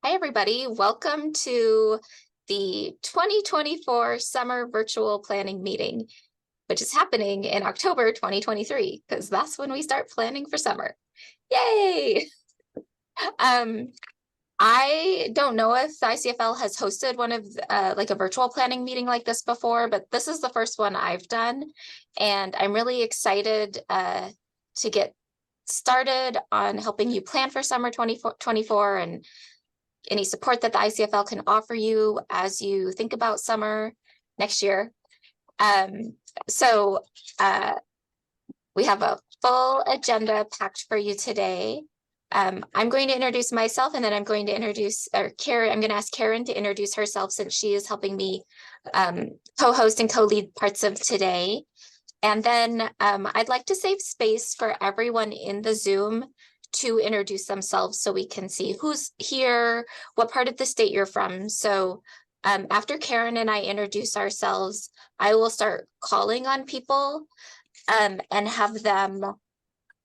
Hi, everybody. Welcome to the 2024 Summer Virtual Planning Meeting, which is happening in October 2023, because that's when we start planning for summer. Yay! Um, I don't know if the ICFL has hosted one of like a virtual planning meeting like this before, but this is the first one I've done, and I'm really excited to get started on helping you plan for summer 2024 and any support that the ICFL can offer you as you think about summer next year. Um, so we have a full agenda packed for you today. I'm going to introduce myself, and then I'm going to introduce Karen. I'm going to ask Karen to introduce herself since she is helping me co-host and co-lead parts of today. And then I'd like to save space for everyone in the Zoom to introduce themselves so we can see who's here, what part of the state you're from. So after Karen and I introduce ourselves, I will start calling on people and have them,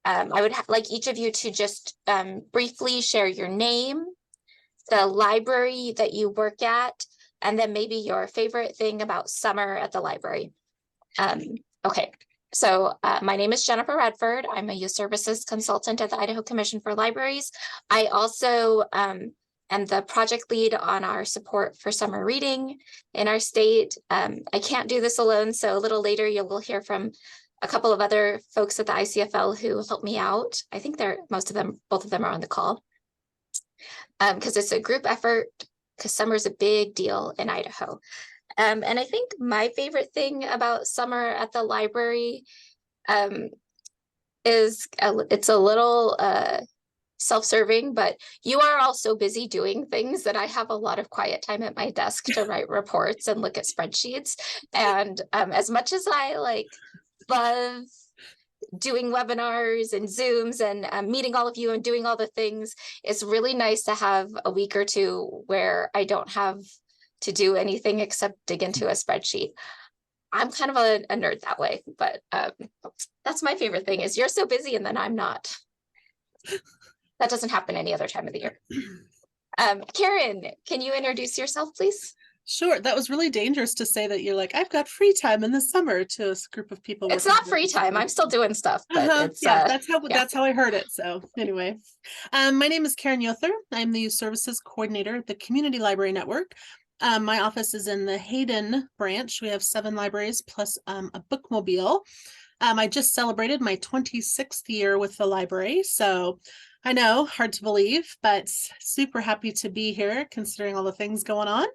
I would like each of you to just briefly share your name, the library that you work at, and then maybe your favorite thing about summer at the library. Okay. So my name is Jennifer Redford. I'm a youth services consultant at the Idaho Commission for Libraries. I also am the project lead on our support for summer reading in our state. I can't do this alone, so a little later you will hear from a couple of other folks at the ICFL who helped me out. I think both of them are on the call because it's a group effort because summer is a big deal in Idaho. And I think my favorite thing about summer at the library is it's a little self-serving, but you are all so busy doing things that I have a lot of quiet time at my desk to write reports and look at spreadsheets. And as much as I love doing webinars and Zooms and meeting all of you and doing all the things, it's really nice to have a week or two where I don't have to do anything except dig into a spreadsheet. I'm kind of a nerd that way, but that's my favorite thing is you're so busy and then I'm not. That doesn't happen any other time of the year. Karen, can you introduce yourself, please? Sure. That was really dangerous to say that you're like, I've got free time in the summer to a group of people. It's not free time. I'm still doing stuff, but it's that's how I heard it. So anyway, my name is Karen Yother. I'm the Youth Services Coordinator at the Community Library Network. My office is in the Hayden branch. We have 7 libraries plus a bookmobile. I just celebrated my 26th year with the library, so I know, hard to believe, but super happy to be here considering all the things going on.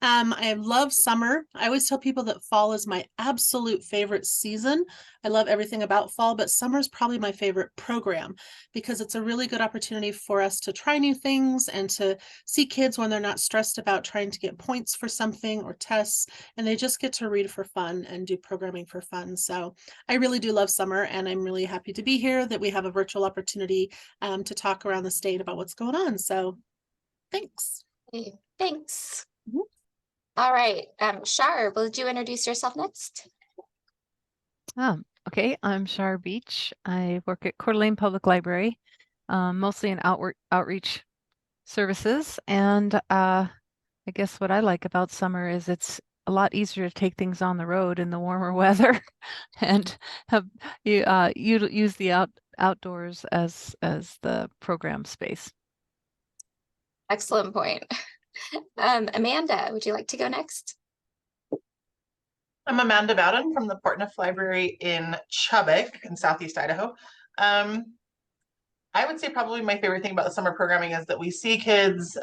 I love summer. I always tell people that fall is my absolute favorite season. I love everything about fall, but summer is probably my favorite program because it's a really good opportunity for us to try new things and to see kids when they're not stressed about trying to get points for something or tests, and they just get to read for fun and do programming for fun. So I really do love summer, and I'm really happy to be here, that we have a virtual opportunity to talk around the state about what's going on. So thanks. Thanks. Mm-hmm. All right. Shar, will you introduce yourself next? Okay. I'm Shar Beach. I work at Coeur d'Alene Public Library, mostly in outreach services. And I guess what I like about summer is it's a lot easier to take things on the road in the warmer weather and have you use the outdoors as the program space. Excellent point. Amanda, would you like to go next? I'm Amanda Bowden from the Portneuf Library in Chubbuck in Southeast Idaho. I would say probably my favorite thing about the summer programming is that we see kids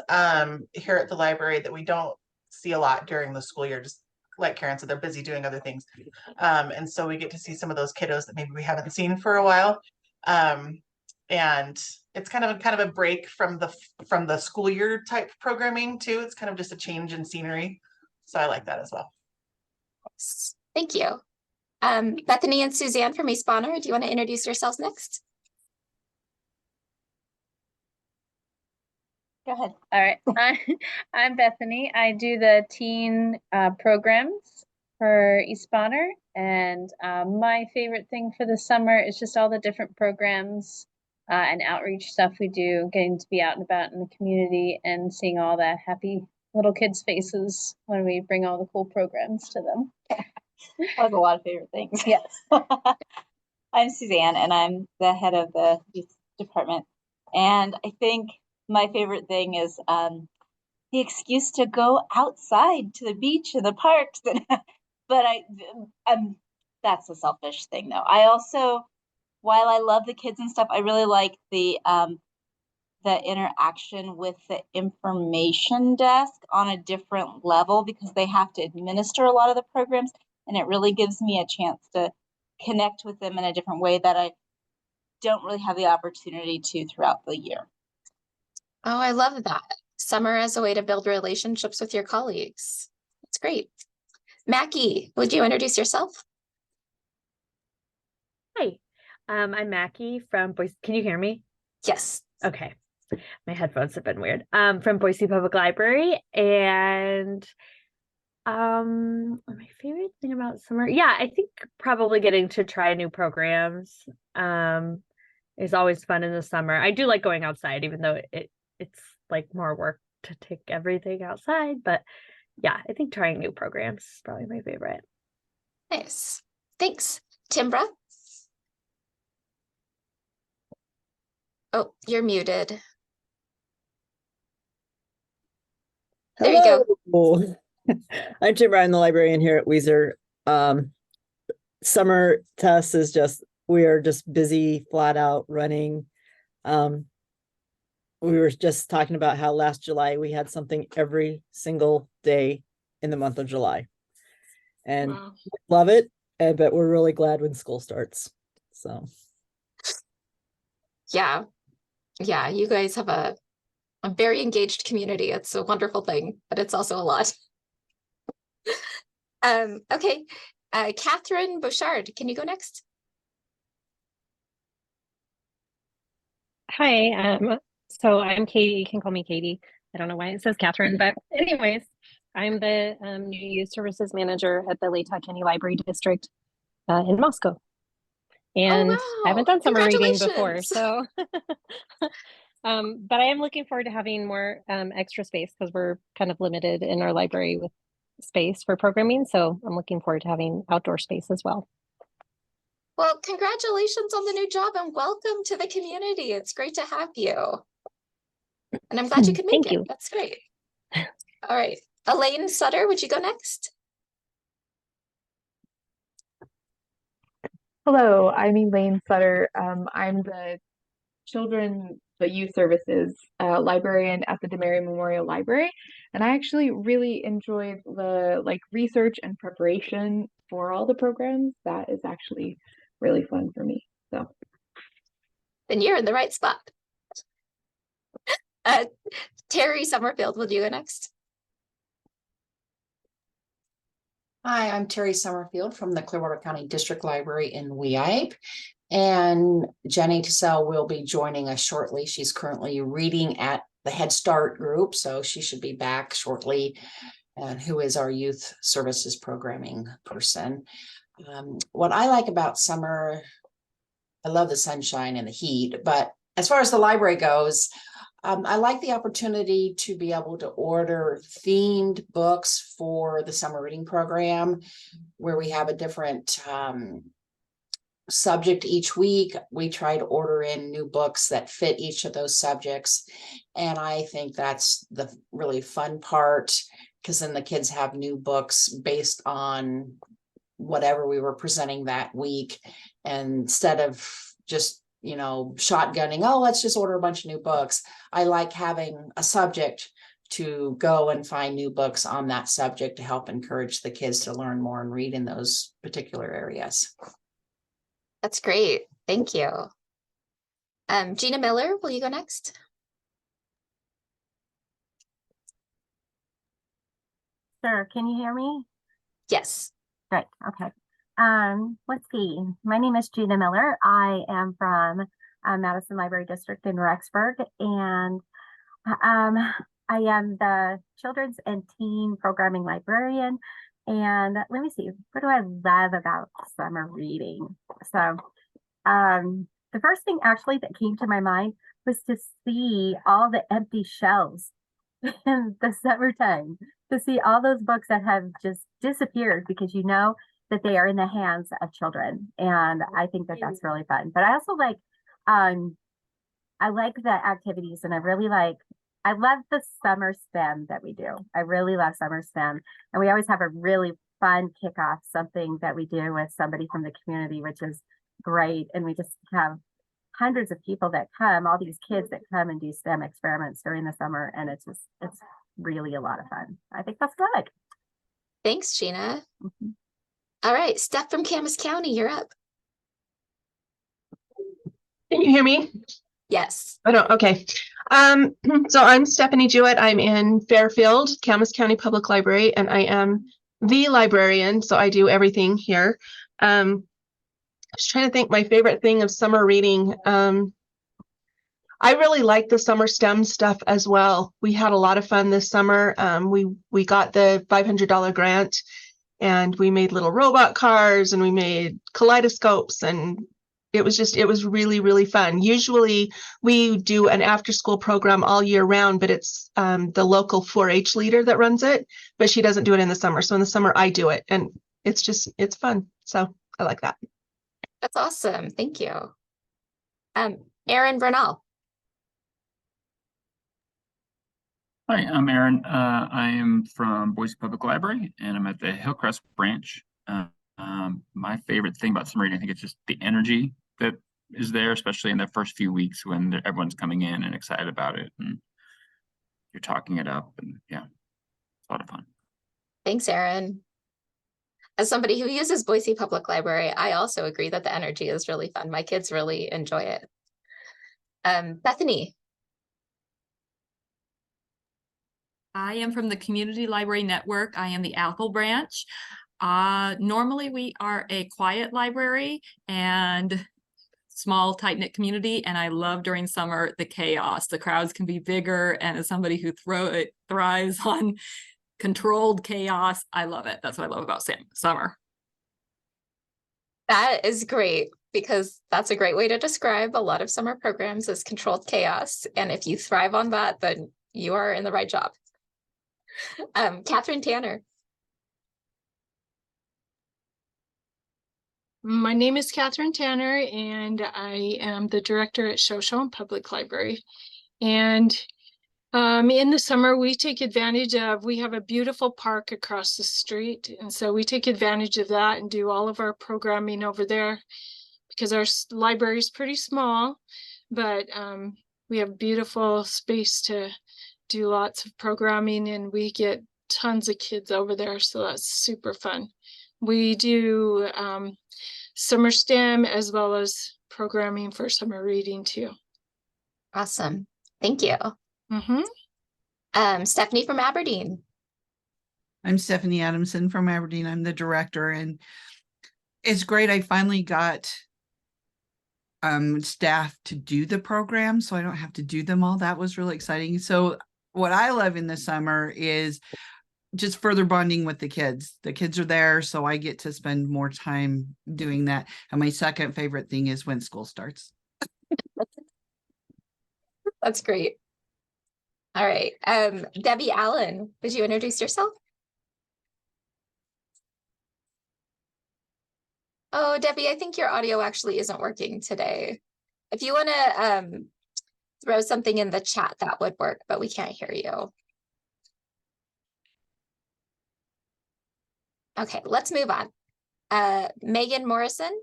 here at the library that we don't see a lot during the school year. Just like Karen said, they're busy doing other things. And so we get to see some of those kiddos that maybe we haven't seen for a while. And it's kind of a break from the school year type programming too. It's kind of just a change in scenery. So I like that as well. Thank you. Bethany and Suzanne from East Bonner, do you want to introduce yourselves next? Go ahead. All right. I'm Bethany. I do the teen programs for East Bonner, and my favorite thing for the summer is just all the different programs and outreach stuff we do, getting to be out and about in the community and seeing all the happy little kids' faces when we bring all the cool programs to them. I have a lot of favorite things. Yes. I'm Suzanne, and I'm the head of the youth department. And I think my favorite thing is the excuse to go outside to the beach and the parks. But that's a selfish thing, though. I also, while I love the kids and stuff, I really like the interaction with the information desk on a different level, because they have to administer a lot of the programs, and it really gives me a chance to connect with them in a different way that I don't really have the opportunity to throughout the year. Oh, I love that. Summer as a way to build relationships with your colleagues. That's great. Mackie, would you introduce yourself? Hi, I'm Mackie from Boise. Can you hear me? Yes. Okay. My headphones have been weird. From Boise Public Library, and my favorite thing about summer, yeah, I think probably getting to try new programs is always fun in the summer. I do like going outside, even though it's like more work to take everything outside, but yeah, I think trying new programs is probably my favorite. Nice. Thanks. Timbra? Oh, you're muted. There you go. Hello. I'm Tim Ryan, the librarian here at Weiser. Summer test is we are just busy, flat out running. We were just talking about how last July we had something every single day in the month of July. And Wow. love it, but we're really glad when school starts. So Yeah. Yeah, you guys have a very engaged community. It's a wonderful thing, but it's also a lot. Okay. Catherine Bouchard, can you go next? Hi, so I'm Katie. You can call me Katie. I don't know why it says Catherine, but anyways, I'm the new youth services manager at the Latah County Library District in Moscow. And Oh, I haven't wow. done summer reading before, Congratulations. so but I am looking forward to having more extra space, because we're kind of limited in our library with space for programming. So I'm looking forward to having outdoor space as well. Well, congratulations on the new job and welcome to the community. It's great to have you. And I'm glad you could make Thank it. you. That's great. All right. Elaine Sutter, would you go next? Hello, I'm Elaine Sutter. I'm the youth services librarian at the DeMary Memorial Library, and I actually really enjoyed the research and preparation for all the programs. That is actually really fun for me. So Then you're in the right spot. Terry Summerfield, will you go next? Hi, I'm Terry Summerfield from the Clearwater County District Library in Weippe. And Jenny Tassell will be joining us shortly. She's currently reading at the Head Start group, so she should be back shortly. And who is our youth services programming person. What I like about summer, I love the sunshine and the heat, but as far as the library goes, I like the opportunity to be able to order themed books for the summer reading program, where we have a different subject each week. We try to order in new books that fit each of those subjects. And I think that's the really fun part, because then the kids have new books based on whatever we were presenting that week. And instead of just, shotgunning, oh, let's just order a bunch of new books. I like having a subject to go and find new books on that subject to help encourage the kids to learn more and read in those particular areas. That's great. Thank you. Gina Miller, will you go next? Sure. Can you hear me? Yes. Great. Okay. Let's see. My name is Gina Miller. I am from Madison Library District in Rexburg, and I am the children's and teen programming librarian. And let me see, what do I love about summer reading? So the first thing actually that came to my mind was to see all the empty shelves in the summertime, to see all those books that have just disappeared because you know that they are in the hands of children. And I think that that's really fun. But I also I like the activities, and I love the summer STEM that we do. I really love summer STEM. And we always have a really fun kickoff, something that we do with somebody from the community, which is great. And we just have hundreds of people that come, all these kids that come and do STEM experiments during the summer. And it's really a lot of fun. I think that's good. Thanks, Gina. All right, Steph from Camas County, you're up. Can you hear me? Yes. Oh, no. Okay. So I'm Stephanie Jewett. I'm in Fairfield, Camas County Public Library, and I am the librarian. So I do everything here. I was trying to think my favorite thing of summer reading. I really like the summer STEM stuff as well. We had a lot of fun this summer. We got the $500 grant, and we made little robot cars, and we made kaleidoscopes, and it was really, really fun. Usually we do an after school program all year round, but it's the local 4-H leader that runs it, but she doesn't do it in the summer. So in the summer I do it, and it's fun. So I like that. That's awesome. Thank you. Aaron Bernal. Hi, I'm Aaron. I am from Boise Public Library, and I'm at the Hillcrest branch. My favorite thing about summer reading, I think it's just the energy that is there, especially in the first few weeks when everyone's coming in and excited about it, and you're talking it up, and yeah, it's a lot of fun. Thanks, Aaron. As somebody who uses Boise Public Library, I also agree that the energy is really fun. My kids really enjoy it. Bethany. I am from the Community Library Network. I am the Apple branch. Normally we are a quiet library and small, tight-knit community, and I love during summer the chaos. The crowds can be bigger, and as somebody who thrives on controlled chaos, I love it. That's what I love about summer. That is great, because that's a great way to describe a lot of summer programs as controlled chaos. And if you thrive on that, then you are in the right job. Catherine Tanner. My name is Catherine Tanner, and I am the director at Shoshone Public Library. And in the summer, we take advantage of, we have a beautiful park across the street. And so we take advantage of that and do all of our programming over there, because our library is pretty small, but we have beautiful space to do lots of programming, and we get tons of kids over there. So that's super fun. We do summer STEM as well as programming for summer reading too. Awesome. Thank you. Stephanie from Aberdeen. I'm Stephanie Adamson from Aberdeen. I'm the director, and it's great. I finally got staff to do the program, so I don't have to do them all. That was really exciting. So what I love in the summer is just further bonding with the kids. The kids are there, so I get to spend more time doing that. And my second favorite thing is when school starts. That's great. All right. Debbie Allen, would you introduce yourself? Oh, Debbie, I think your audio actually isn't working today. If you want to throw something in the chat, that would work, but we can't hear you. Okay, let's move on. Megan Morrison.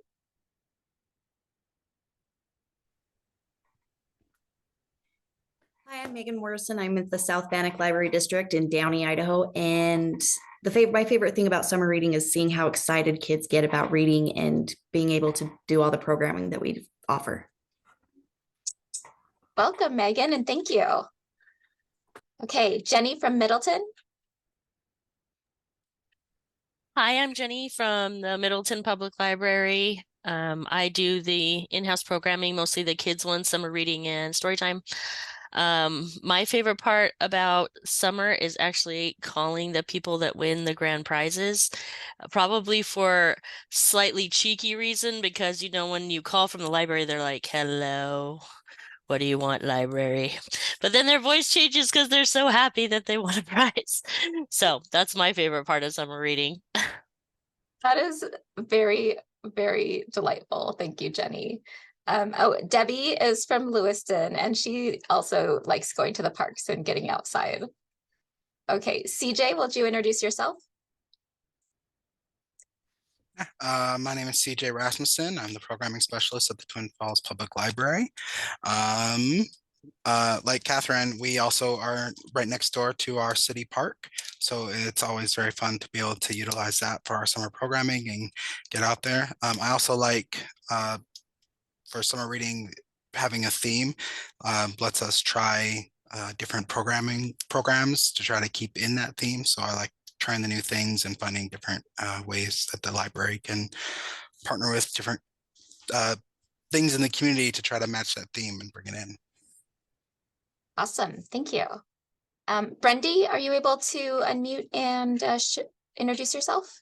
Hi, I'm Megan Morrison. I'm at the South Bannock Library District in Downey, Idaho. And my favorite thing about summer reading is seeing how excited kids get about reading and being able to do all the programming that we offer. Welcome, Megan, and thank you. Okay, Jenny from Middleton. Hi, I'm Jenny from the Middleton Public Library. I do the in-house programming, mostly the kids ones, summer reading and story time. My favorite part about summer is actually calling the people that win the grand prizes, probably for slightly cheeky reason, because you know, when you call from the library, they're like, hello, what do you want, library? But then their voice changes because they're so happy that they won a prize. So that's my favorite part of summer reading. That is very, very delightful. Thank you, Jenny. Oh, Debbie is from Lewiston, and she also likes going to the parks and getting outside. Okay, CJ, will you introduce yourself? My name is CJ Rasmussen. I'm the programming specialist at the Twin Falls Public Library. Like Catherine, we also are right next door to our city park. So it's always very fun to be able to utilize that for our summer programming and get out there. I also like for summer reading, having a theme lets us try different programs to try to keep in that theme. So I like trying the new things and finding different ways that the library can partner with different things in the community to try to match that theme and bring it in. Awesome, thank you. Brendy, are you able to unmute and introduce yourself?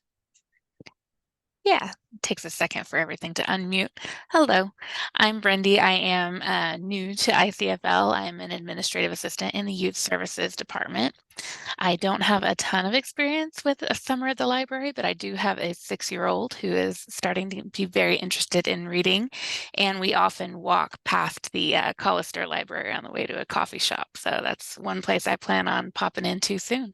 Yeah, it takes a second for everything to unmute. Hello, I'm Brendy. I am new to ICFL. I'm an administrative assistant in the Youth Services Department. I don't have a ton of experience with a summer at the library, but I do have a 6-year-old who is starting to be very interested in reading, and we often walk past the Collister Library on the way to a coffee shop. So that's one place I plan on popping into soon.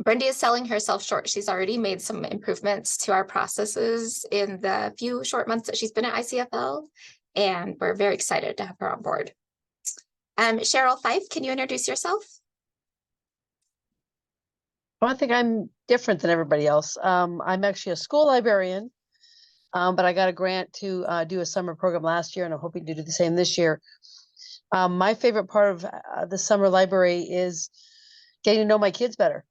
Brendy is selling herself short. She's already made some improvements to our processes in the few short months that she's been at ICFL, and we're very excited to have her on board. Cheryl Fife, can you introduce yourself? Well, I think I'm different than everybody else. I'm actually a school librarian, but I got a grant to do a summer program last year, and I'm hoping to do the same this year. My favorite part of the summer library is getting to know my kids better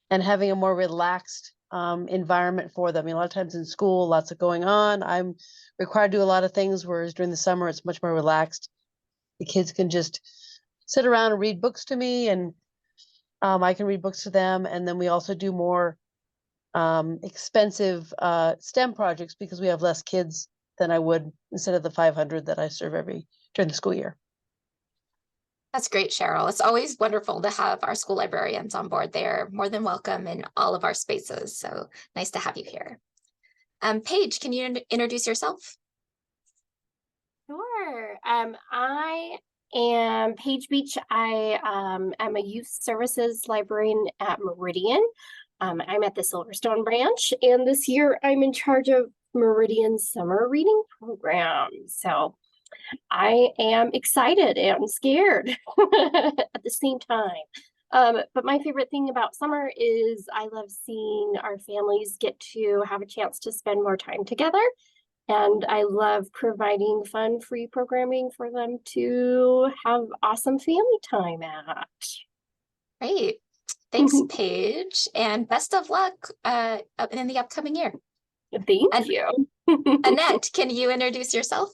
and having a more relaxed environment for them. I mean, a lot of times in school, lots of going on. I'm required to do a lot of things, whereas during the summer, it's much more relaxed. The kids can just sit around and read books to me, and I can read books to them. And then we also do more expensive STEM projects because we have less kids than I would instead of the 500 that I serve during the school year. That's great, Cheryl. It's always wonderful to have our school librarians on board. They're more than welcome in all of our spaces. So nice to have you here. Paige, can you introduce yourself? Sure. I am Paige Beach. I am a youth services librarian at Meridian. I'm at the Silverstone branch, and this year I'm in charge of Meridian's summer reading program. So I am excited and scared at the same time. But my favorite thing about summer is I love seeing our families get to have a chance to spend more time together. And I love providing fun, free programming for them to have awesome family time at. Great. Thanks, Paige. And best of luck in the upcoming year. Thank you. Annette, can you introduce yourself?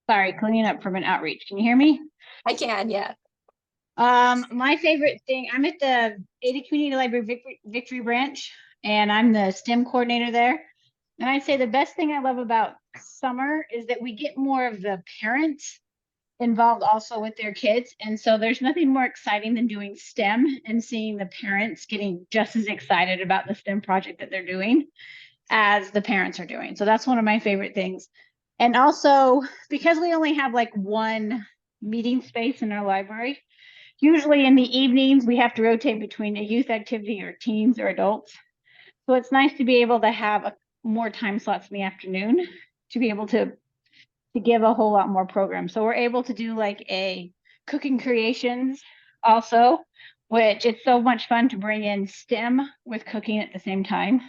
Sorry, cleaning up from an outreach. Can you hear me? I can, yeah. My favorite thing, I'm at the Ada Community Library Victory Branch, and I'm the STEM coordinator there. And I'd say the best thing I love about summer is that we get more of the parents involved also with their kids. And so there's nothing more exciting than doing STEM and seeing the parents getting just as excited about the STEM project that they're doing as the parents are doing. So that's one of my favorite things. And also, because we only have like one meeting space in our library, usually in the evenings, we have to rotate between a youth activity or teens or adults. So it's nice to be able to have more time slots in the afternoon to be able to give a whole lot more programs. So we're able to do like a cooking creations also, which it's so much fun to bring in STEM with cooking at the same time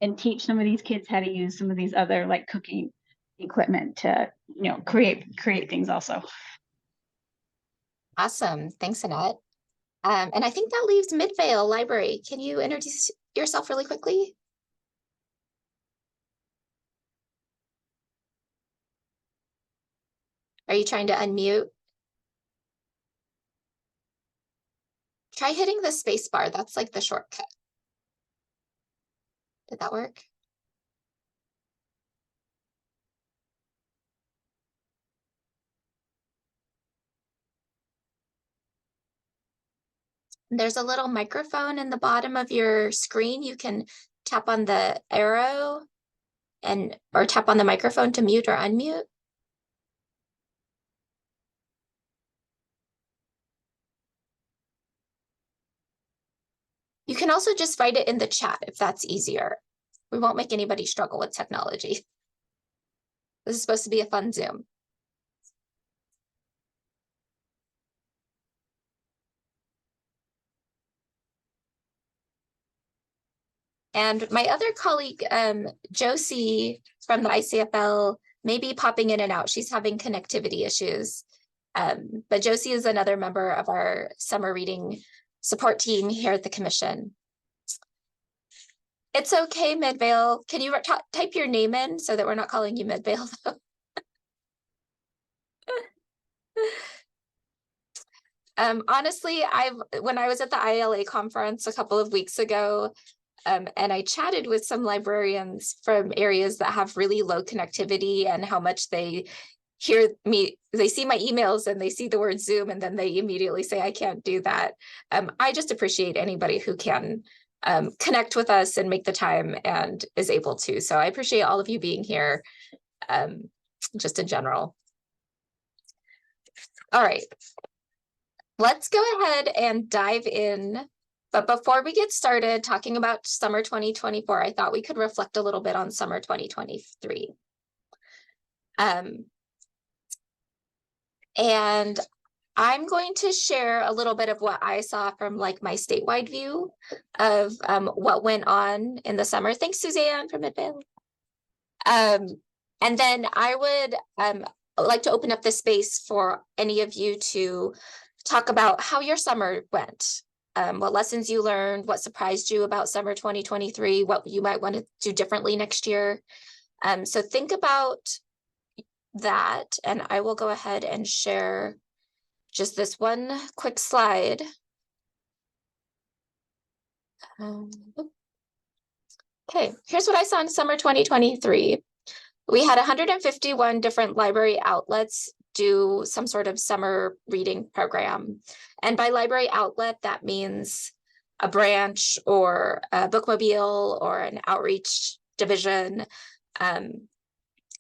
and teach some of these kids how to use some of these other like cooking equipment to, you know, create things also. Awesome. Thanks, Annette. And I think that leaves Midvale Library. Can you introduce yourself really quickly? Are you trying to unmute? Try hitting the space bar. That's like the shortcut. Did that work? There's a little microphone in the bottom of your screen. You can tap on the arrow or tap on the microphone to mute or unmute. You can also just write it in the chat if that's easier. We won't make anybody struggle with technology. This is supposed to be a fun Zoom. And my other colleague, Josie from the ICFL, may be popping in and out. She's having connectivity issues. But Josie is another member of our summer reading support team here at the commission. It's okay, Midvale. Can you type your name in so that we're not calling you Midvale, though? Honestly, when I was at the ILA conference a couple of weeks ago, and I chatted with some librarians from areas that have really low connectivity and how much they hear me, they see my emails and they see the word Zoom and then they immediately say, I can't do that. I just appreciate anybody who can connect with us and make the time and is able to. So I appreciate all of you being here, just in general. All right, let's go ahead and dive in. But before we get started talking about summer 2024, I thought we could reflect a little bit on summer 2023. And I'm going to share a little bit of what I saw from like my statewide view of what went on in the summer. Thanks, Suzanne from Midvale. And then I would like to open up the space for any of you to talk about how your summer went. What lessons you learned, what surprised you about summer 2023, what you might want to do differently next year. So think about that, and I will go ahead and share just this one quick slide. Okay, here's what I saw in summer 2023. We had 151 different library outlets do some sort of summer reading program. And by library outlet, that means a branch or a bookmobile or an outreach division.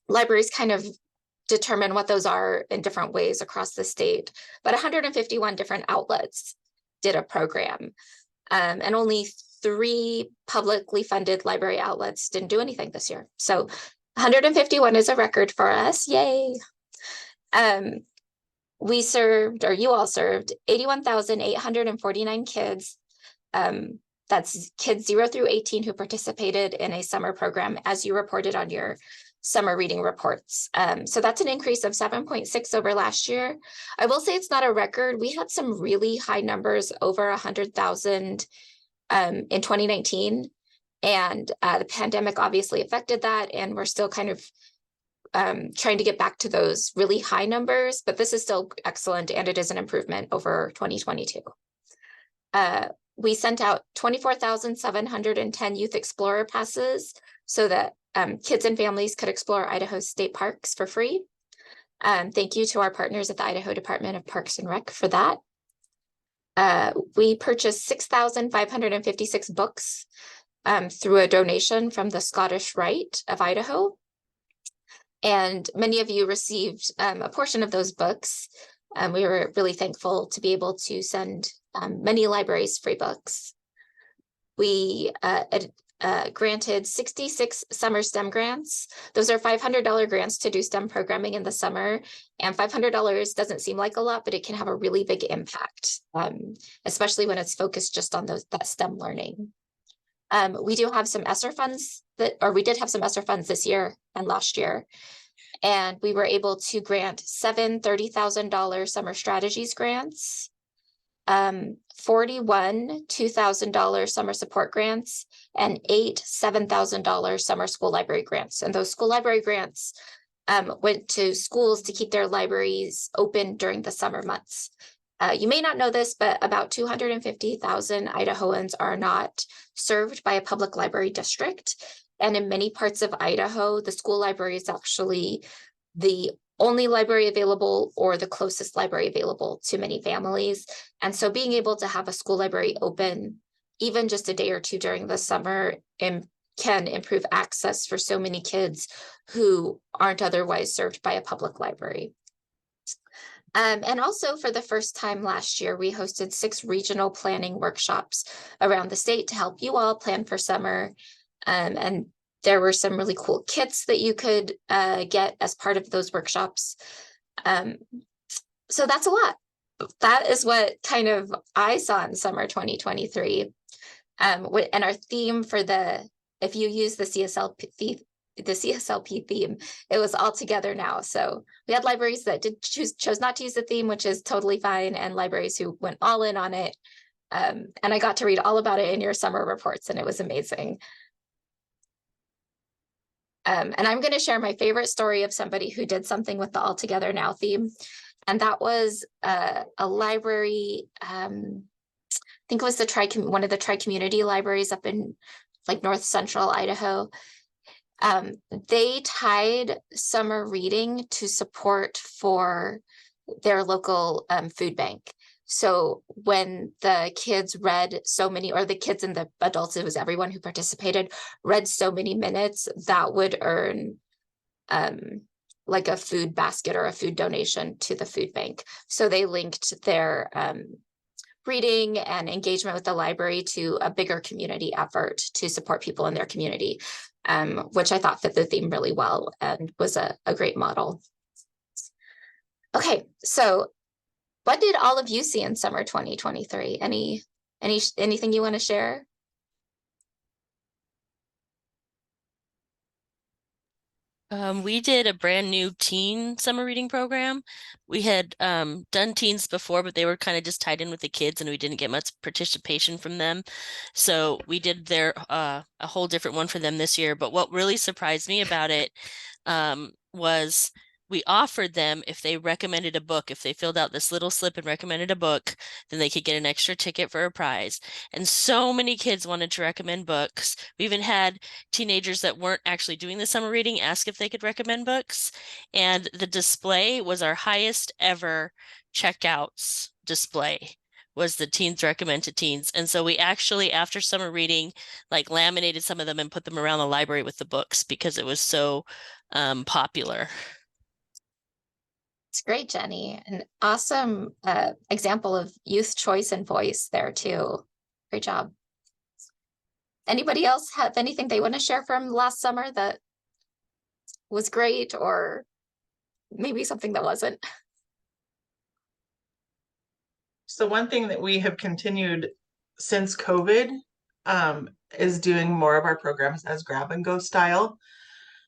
Libraries kind of determine what those are in different ways across the state, but 151 different outlets did a program. And only 3 publicly funded library outlets didn't do anything this year. So 151 is a record for us, yay. We served, or you all served, 81,849 kids. That's kids 0 through 18 who participated in a summer program, as you reported on your summer reading reports. So that's an increase of 7.6 over last year. I will say it's not a record. We had some really high numbers, over 100,000 in 2019. And the pandemic obviously affected that. And we're still kind of trying to get back to those really high numbers, but this is still excellent and it is an improvement over 2022. We sent out 24,710 Youth Explorer passes so that kids and families could explore Idaho's state parks for free. Thank you to our partners at the Idaho Department of Parks and Rec for that. We purchased 6,556 books through a donation from the Scottish Rite of Idaho. And many of you received a portion of those books. We were really thankful to be able to send many libraries free books. We granted 66 summer STEM grants. Those are $500 grants to do STEM programming in the summer. And $500 doesn't seem like a lot, but it can have a really big impact, especially when it's focused just on that STEM learning. We do have some ESSER funds we did have some ESSER funds this year and last year. And we were able to grant 7 $30,000 summer strategies grants, 41 $2,000 summer support grants, and 8 $7,000 summer school library grants. And those school library grants went to schools to keep their libraries open during the summer months. You may not know this, but about 250,000 Idahoans are not served by a public library district. And in many parts of Idaho, the school library is actually the only library available or the closest library available to many families. And so being able to have a school library open even just a day or two during the summer can improve access for so many kids who aren't otherwise served by a public library. And also for the first time last year, we hosted 6 regional planning workshops around the state to help you all plan for summer. And there were some really cool kits that you could get as part of those workshops. So that's a lot. That is what kind of I saw in summer 2023. And our theme for if you use the CSLP theme, it was all together now. So we had libraries that chose not to use the theme, which is totally fine, and libraries who went all in on it. And I got to read all about it in your summer reports, and it was amazing. And I'm going to share my favorite story of somebody who did something with the All Together Now theme. And that was a library, I think it was one of the tri-community libraries up in like North Central Idaho. They tied summer reading to support for their local food bank. So when the kids read so many, or the kids and the adults, it was everyone who participated, read so many minutes, that would earn like a food basket or a food donation to the food bank. So they linked their reading and engagement with the library to a bigger community effort to support people in their community, which I thought fit the theme really well and was a great model. Okay, so what did all of you see in summer 2023? Anything you want to share? We did a brand new teen summer reading program. We had done teens before, but they were kind of just tied in with the kids and we didn't get much participation from them. So we did a whole different one for them this year. But what really surprised me about it was we offered them, if they recommended a book, if they filled out this little slip and recommended a book, then they could get an extra ticket for a prize. And so many kids wanted to recommend books. We even had teenagers that weren't actually doing the summer reading ask if they could recommend books. And the display was our highest ever checkouts display, was the teens recommend to teens. And so we actually, after summer reading, like laminated some of them and put them around the library with the books because it was so popular. It's great, Jenny. An awesome example of youth choice and voice there too. Great job. Anybody else have anything they want to share from last summer that was great, or maybe something that wasn't? So one thing that we have continued since COVID is doing more of our programs as grab and go style.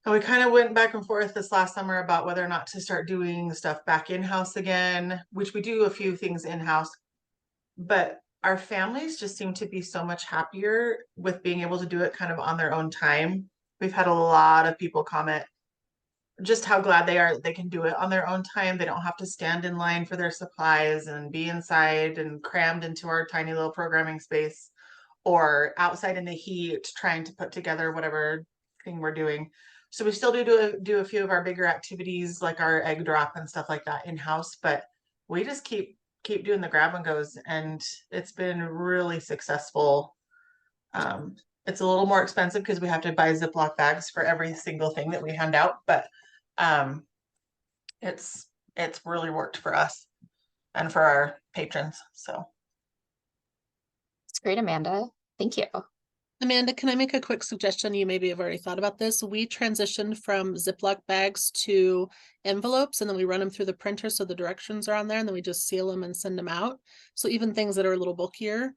And we kind of went back and forth this last summer about whether or not to start doing stuff back in-house again, which we do a few things in-house, but our families just seem to be so much happier with being able to do it kind of on their own time. We've had a lot of people comment just how glad they are that they can do it on their own time. They don't have to stand in line for their supplies and be inside and crammed into our tiny little programming space or outside in the heat trying to put together whatever thing we're doing. So we still do a few of our bigger activities like our egg drop and stuff like that in-house, but we just keep doing the grab and goes, and it's been really successful. It's a little more expensive because we have to buy Ziploc bags for every single thing that we hand out, but it's really worked for us and for our patrons. So it's great, Amanda. Thank you. Amanda, can I make a quick suggestion? You maybe have already thought about this. We transitioned from Ziploc bags to envelopes, and then we run them through the printer so the directions are on there, and then we just seal them and send them out. So even things that are a little bulkier,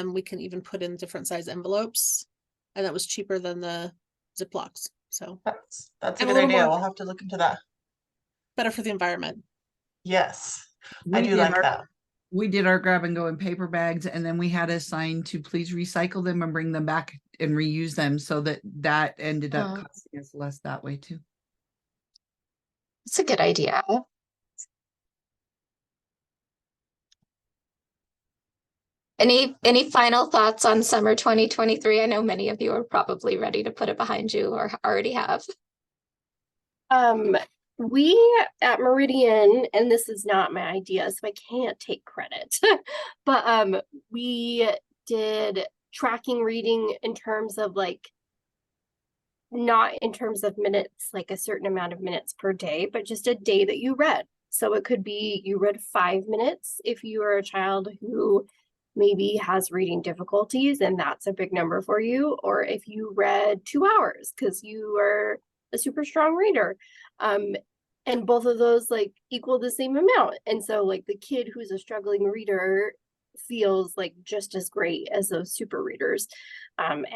we can even put in different size envelopes, and that was cheaper than the Ziplocs. So that's a good idea. We'll have to look into that. Better for the environment. Yes, I do like that. We did our grab and go in paper bags, and then we had a sign to please recycle them and bring them back and reuse them, so that ended up costing us less that way too. It's a good idea. Any final thoughts on summer 2023? I know many of you are probably ready to put it behind you or already have. We at Meridian, and this is not my idea, so I can't take credit, but we did tracking reading in terms of like, not in terms of minutes, like a certain amount of minutes per day, but just a day that you read. So it could be you read 5 minutes if you are a child who maybe has reading difficulties and that's a big number for you, or if you read 2 hours because you are a super strong reader. And both of those like equal the same amount. And so like the kid who's a struggling reader feels like just as great as those super readers. And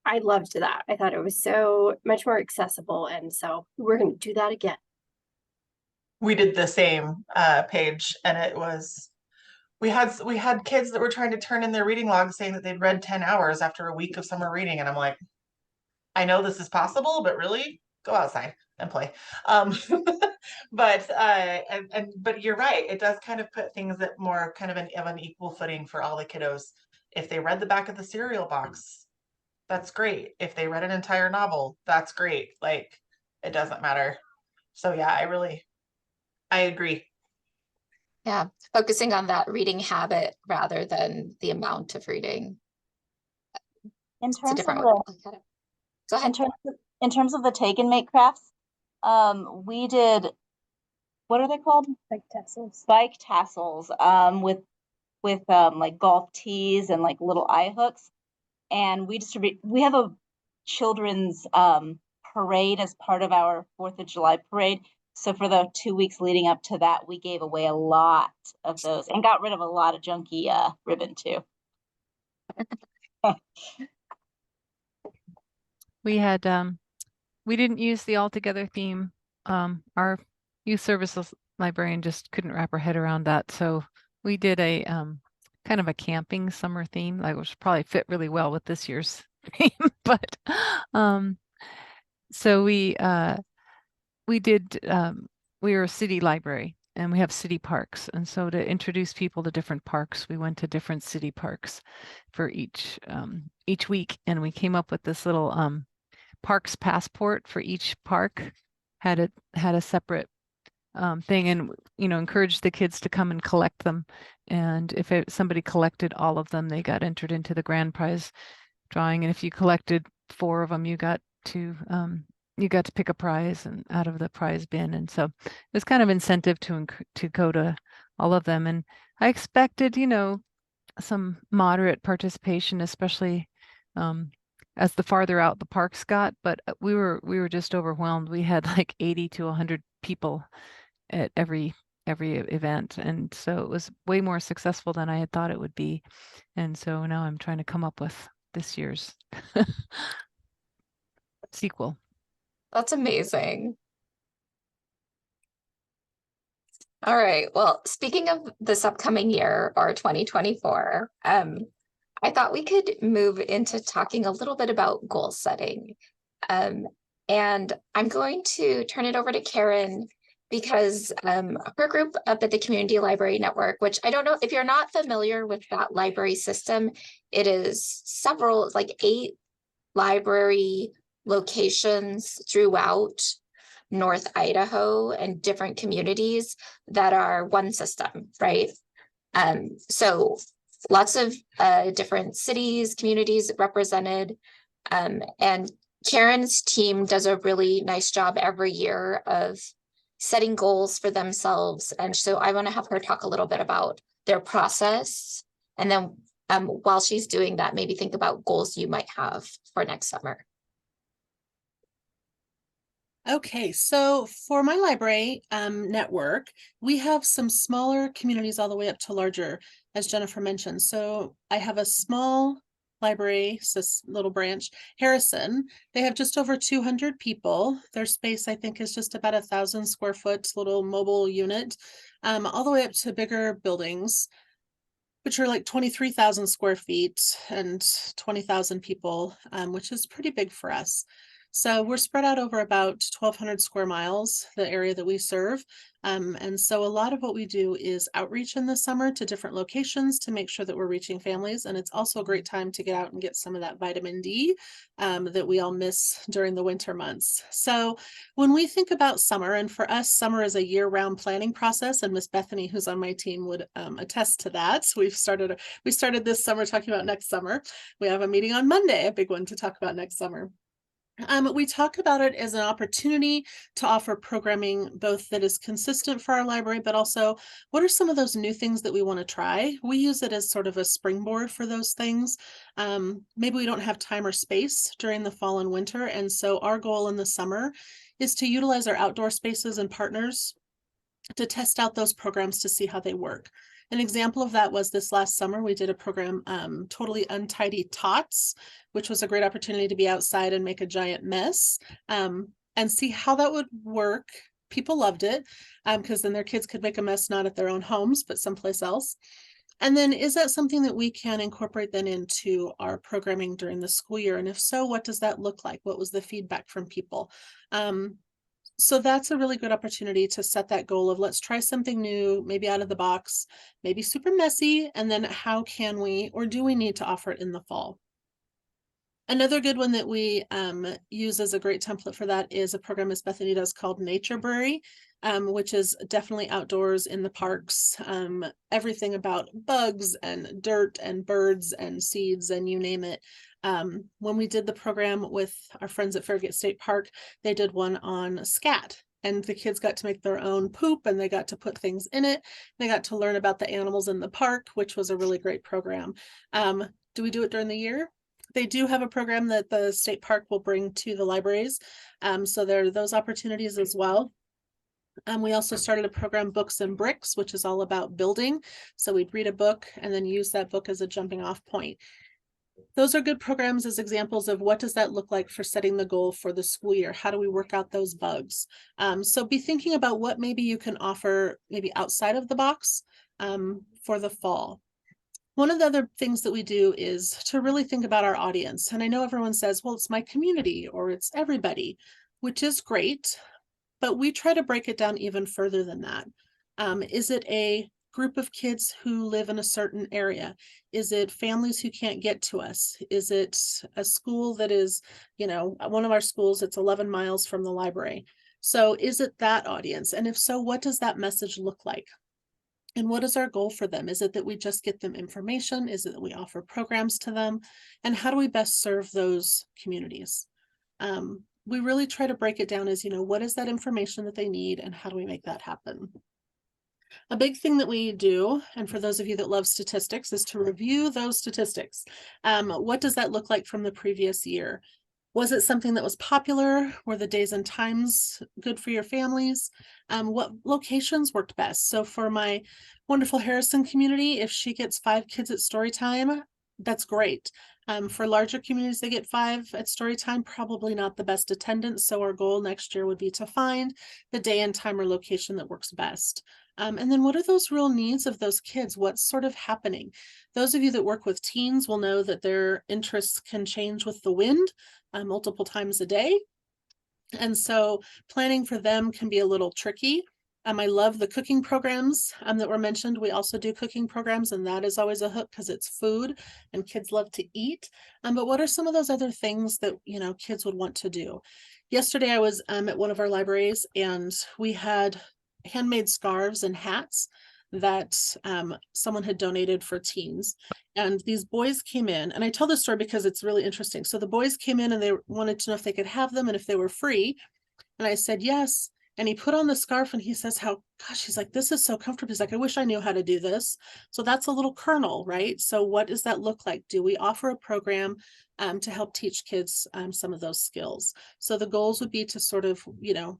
I loved that. I thought it was so much more accessible. And so we're going to do that again. We did the same page, and it was we had kids that were trying to turn in their reading log saying that they'd read 10 hours after a week of summer reading, and I'm like, I know this is possible, but really go outside and play. But but you're right, it does kind of put things at more kind of an equal footing for all the kiddos. If they read the back of the cereal box, that's great. If they read an entire novel, that's great. Like, it doesn't matter. So yeah, I agree. Yeah, focusing on that reading habit rather than the amount of reading. In It's a terms of different way to look at it. Go ahead. in terms of the take and make crafts, we did, what are they called? Spike tassels. Spike tassels, with like golf tees and like little eye hooks. And we have a children's parade as part of our 4th of July parade. So for the 2 weeks leading up to that, we gave away a lot of those and got rid of a lot of junky ribbon too. We had we didn't use the all together theme. Our youth services librarian just couldn't wrap her head around that. So we did a kind of a camping summer theme, like which probably fit really well with this year's theme. But so we did we were a city library and we have city parks. And so to introduce people to different parks, we went to different city parks for each week, and we came up with this little parks passport for each park. Had a separate thing, and encouraged the kids to come and collect them. And if somebody collected all of them, they got entered into the grand prize drawing. And if you collected 4 of them, you got to pick a prize and out of the prize bin. And so it was kind of incentive to go to all of them. And I expected, some moderate participation, especially as the farther out the parks got, but we were just overwhelmed. We had like 80 to 100 people at every event, and so it was way more successful than I had thought it would be. And so now I'm trying to come up with this year's sequel. That's amazing. All right. Well, speaking of this upcoming year, or 2024, I thought we could move into talking a little bit about goal setting. And I'm going to turn it over to Karen because her group up at the Community Library Network, which I don't know if you're not familiar with that library system, it is several, like 8 library locations throughout North Idaho and different communities that are one system, right? So lots of different cities, communities represented. And Karen's team does a really nice job every year of setting goals for themselves. And so I want to have her talk a little bit about their process. And then while she's doing that, maybe think about goals you might have for next summer. Okay, so for my library network, we have some smaller communities all the way up to larger, as Jennifer mentioned. So I have a small library, this little branch, Harrison. They have just over 200 people. Their space, I think, is just about 1,000 square foot little mobile unit, all the way up to bigger buildings, which are like 23,000 square feet and 20,000 people, which is pretty big for us. So we're spread out over about 1,200 square miles, the area that we serve. And so a lot of what we do is outreach in the summer to different locations to make sure that we're reaching families. And it's also a great time to get out and get some of that vitamin D that we all miss during the winter months. So when we think about summer, and for us, summer is a year-round planning process, and Miss Bethany, who's on my team, would attest to that. We started this summer talking about next summer. We have a meeting on Monday, a big one to talk about next summer. We talk about it as an opportunity to offer programming both that is consistent for our library, but also what are some of those new things that we want to try? We use it as sort of a springboard for those things. Maybe we don't have time or space during the fall and winter. And so our goal in the summer is to utilize our outdoor spaces and partners to test out those programs to see how they work. An example of that was this last summer, we did a program, Totally Untidy Tots, which was a great opportunity to be outside and make a giant mess and see how that would work. People loved it because then their kids could make a mess, not at their own homes, but someplace else. And then is that something that we can incorporate then into our programming during the school year? And if so, what does that look like? What was the feedback from people? So that's a really good opportunity to set that goal of let's try something new, maybe out of the box, maybe super messy, and then how can we, or do we need to offer it in the fall? Another good one that we use as a great template for that is a program Miss Bethany does called Nature Brewery, which is definitely outdoors in the parks, everything about bugs and dirt and birds and seeds and you name it. When we did the program with our friends at Fairgate State Park, they did one on scat, and the kids got to make their own poop and they got to put things in it. They got to learn about the animals in the park, which was a really great program. Do we do it during the year? They do have a program that the state park will bring to the libraries. So there are those opportunities as well. We also started a program, Books and Bricks, which is all about building. So we'd read a book and then use that book as a jumping off point. Those are good programs as examples of what does that look like for setting the goal for the school year? How do we work out those bugs? So be thinking about what maybe you can offer maybe outside of the box for the fall. One of the other things that we do is to really think about our audience. And I know everyone says, well, it's my community or it's everybody, which is great, but we try to break it down even further than that. Is it a group of kids who live in a certain area? Is it families who can't get to us? Is it a school that is, one of our schools, it's 11 miles from the library. So is it that audience? And if so, what does that message look like? And what is our goal for them? Is it that we just get them information? Is it that we offer programs to them? And how do we best serve those communities? We really try to break it down as, what is that information that they need and how do we make that happen? A big thing that we do, and for those of you that love statistics, is to review those statistics. What does that look like from the previous year? Was it something that was popular? Were the days and times good for your families? What locations worked best? So for my wonderful Harrison community, if she gets 5 kids at story time, that's great. For larger communities, they get 5 at story time, probably not the best attendance. So our goal next year would be to find the day and time or location that works best. And then what are those real needs of those kids? What's sort of happening? Those of you that work with teens will know that their interests can change with the wind multiple times a day. And so planning for them can be a little tricky. I love the cooking programs that were mentioned. We also do cooking programs, and that is always a hook because it's food and kids love to eat. But what are some of those other things that, kids would want to do? Yesterday, I was at one of our libraries and we had handmade scarves and hats that someone had donated for teens. And these boys came in, and I tell this story because it's really interesting. So the boys came in and they wanted to know if they could have them and if they were free. And I said, yes. And he put on the scarf and he says, he's like, this is so comfortable. He's like, I wish I knew how to do this. So that's a little kernel, right? So what does that look like? Do we offer a program to help teach kids some of those skills? So the goals would be to sort of,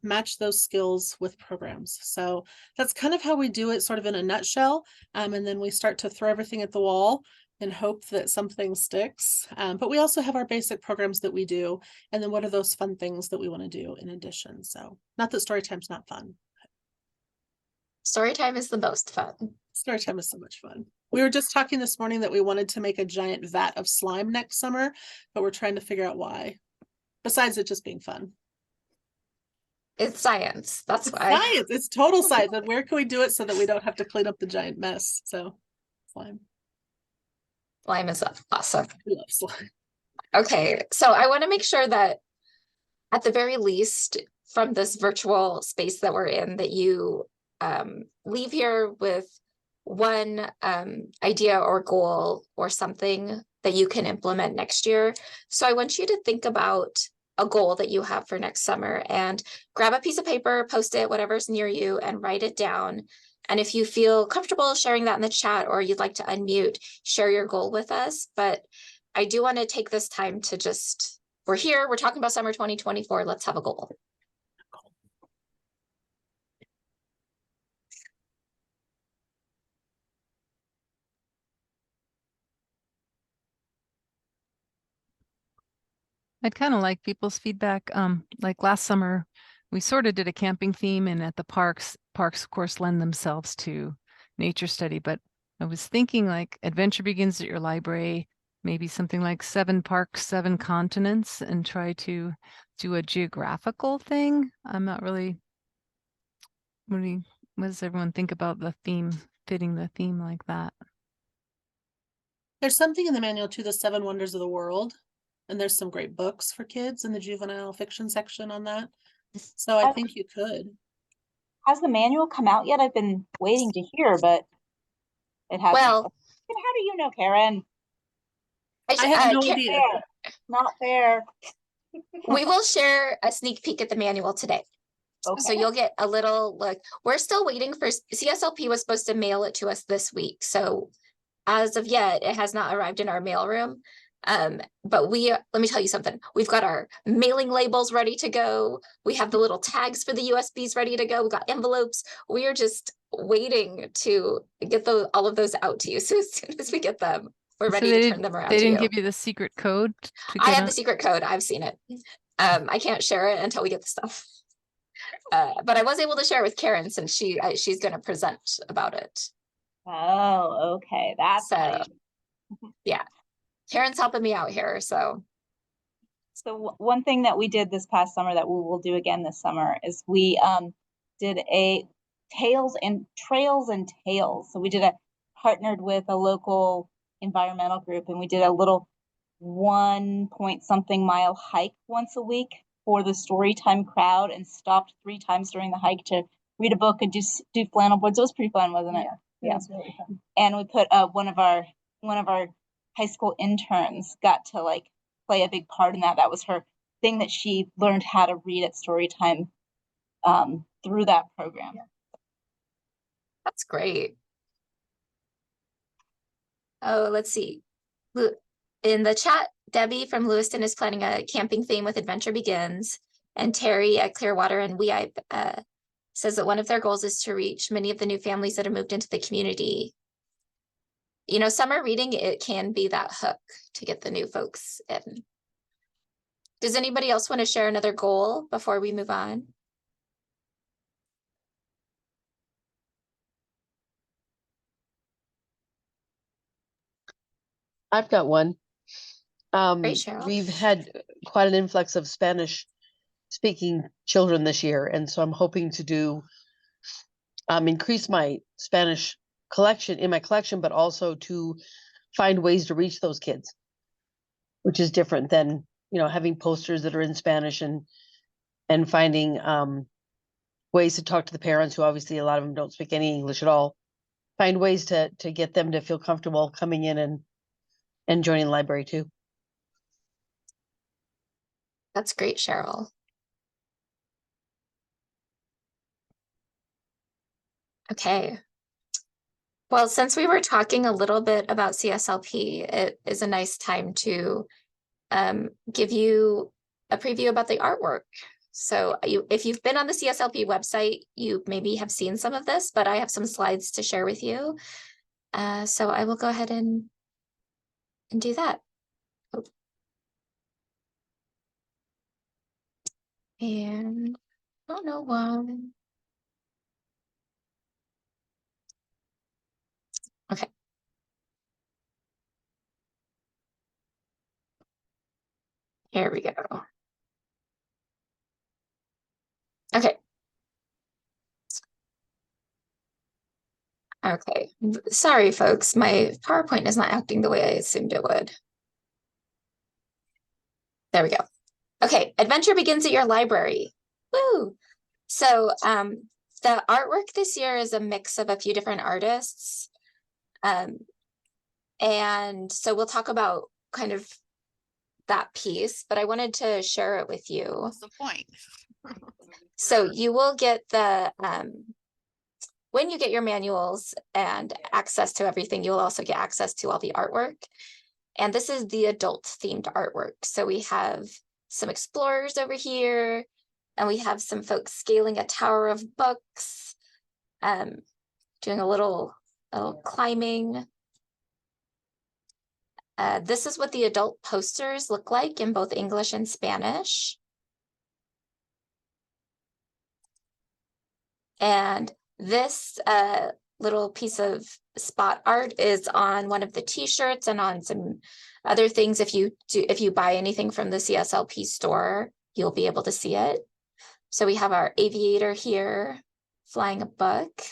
match those skills with programs. So that's kind of how we do it sort of in a nutshell. And then we start to throw everything at the wall and hope that something sticks. But we also have our basic programs that we do. And then what are those fun things that we want to do in addition? So not that story time's not fun. Story time is the most fun. Story time is so much fun. We were just talking this morning that we wanted to make a giant vat of slime next summer, but we're trying to figure out why. besides it just being fun. It's science. That's It's why. science. It's total science. And where can we do it so that we don't have to clean up the giant mess? So slime. Slime is awesome. I love slime. Okay, so I want to make sure that at the very least from this virtual space that we're in, that you leave here with one idea or goal or something that you can implement next year. So I want you to think about a goal that you have for next summer and grab a piece of paper, post it, whatever's near you, and write it down. And if you feel comfortable sharing that in the chat or you'd like to unmute, share your goal with us. But I do want to take this time to just, we're here, we're talking about summer 2024, let's have a goal. I'd kind of like people's feedback. Like last summer, we sort of did a camping theme, and at the parks of course lend themselves to nature study. But I was thinking like adventure begins at your library, maybe something like 7 parks, 7 continents, and try to do a geographical thing. I'm not really, what does everyone think about the theme, fitting the theme like that? There's something in the manual to the 7 Wonders of the World. And there's some great books for kids in the juvenile fiction section on that. So I think you could. Has the manual come out yet? I've been waiting to hear, but it hasn't. Well, how do you know, Karen? I have no idea. Not fair. We will share a sneak peek at the manual today. Okay. So you'll get a little look. We're still waiting for CSLP was supposed to mail it to us this week. So as of yet, it has not arrived in our mailroom. But let me tell you something. We've got our mailing labels ready to go. We have the little tags for the USBs ready to go. We've got envelopes. We are just waiting to get all of those out to you. So as soon as we get them, we're ready to turn them around to you. They didn't give you the secret code? I have the secret code. I've seen it. I can't share it until we get the stuff. But I was able to share it with Karen since she's going to present about it. Oh, okay. That's so. Yeah. Karen's helping me out here, so. So one thing that we did this past summer that we will do again this summer is we did a Trails and Tales. So we partnered with a local environmental group, and we did a little 1-point-something mile hike once a week for the storytime crowd, and stopped 3 times during the hike to read a book and do flannel boards. It was pretty fun, wasn't it? Yeah, it was really fun. And we put one of our high school interns got to like play a big part in that. That was her thing that she learned how to read at Storytime through that program. That's great. Oh, let's see. In the chat, Debbie from Lewiston is planning a camping theme with Adventure Begins. And Terry at Clearwater and WeIP says that one of their goals is to reach many of the new families that have moved into the community. You know, summer reading, it can be that hook to get the new folks in. Does anybody else want to share another goal before we move on? I've got one. Great, Cheryl. We've had quite an influx of Spanish speaking children this year. And so I'm hoping to do increase my Spanish collection, but also to find ways to reach those kids, which is different than, having posters that are in Spanish and finding ways to talk to the parents, who obviously a lot of them don't speak any English at all. Find ways to get them to feel comfortable coming in and joining the library too. That's great, Cheryl. Okay. Well, since we were talking a little bit about CSLP, it is a nice time to give you a preview about the artwork. So if you've been on the CSLP website, you maybe have seen some of this, but I have some slides to share with you. So I will go ahead and do that. Oh. And I don't know why. Okay. Here we go. Okay. Okay, sorry, folks. My PowerPoint is not acting the way I assumed it would. There we go. Okay, adventure begins at your library. Woo! So the artwork this year is a mix of a few different artists. And so we'll talk about kind of that piece, but I wanted to share it with you. What's the point? So you will get the, when you get your manuals and access to everything, you'll also get access to all the artwork. And this is the adult themed artwork. So we have some explorers over here, and we have some folks scaling a tower of books, doing a little climbing. This is what the adult posters look like in both English and Spanish. And this little piece of spot art is on one of the t-shirts and on some other things. If you buy anything from the CSLP store, you'll be able to see it. So we have our aviator here flying a book.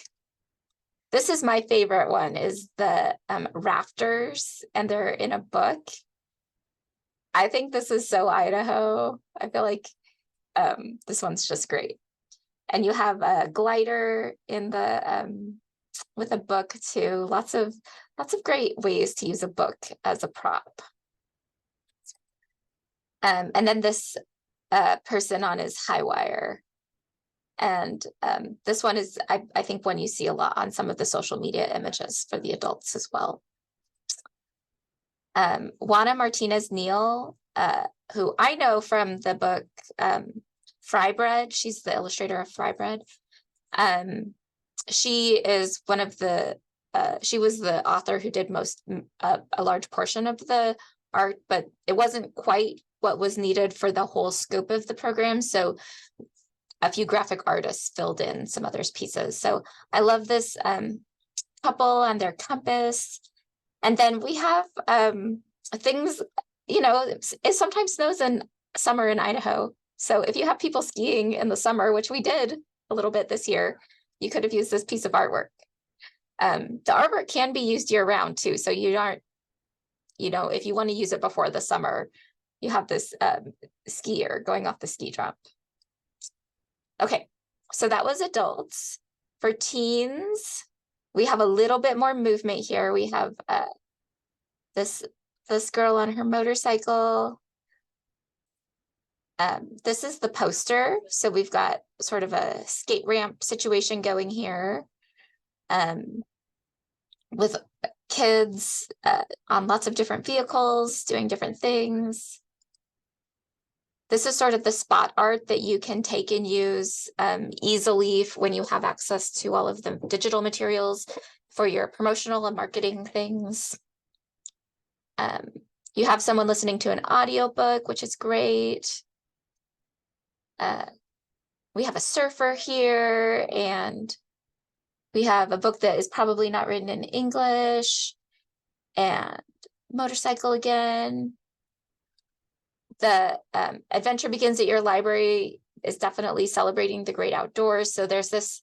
This is my favorite one, is the rafters, and they're in a book. I think this is so Idaho. I feel like this one's just great. And you have a glider in the with a book too. Lots of great ways to use a book as a prop. And then this person on his high wire. And this one is, I think, one you see a lot on some of the social media images for the adults as well. Juana Martinez Neal, who I know from the book Fry Bread. She's the illustrator of Fry Bread. She is one of the, she was the author who did a large portion of the art, but it wasn't quite what was needed for the whole scope of the program. So a few graphic artists filled in some others pieces. So I love this couple and their compass. And then we have things, you know, it sometimes snows in summer in Idaho. So if you have people skiing in the summer, which we did a little bit this year, you could have used this piece of artwork. The artwork can be used year round too. So you aren't, you know, if you want to use it before the summer, you have this skier going off the ski jump. Okay, so that was adults. For teens, we have a little bit more movement here. We have this girl on her motorcycle. This is the poster. So we've got sort of a skate ramp situation going here, with kids on lots of different vehicles doing different things. This is sort of the spot art that you can take and use easily when you have access to all of the digital materials for your promotional and marketing things. You have someone listening to an audiobook, which is great. We have a surfer here, and we have a book that is probably not written in English, and motorcycle again. The adventure begins at your library is definitely celebrating the great outdoors. So there's this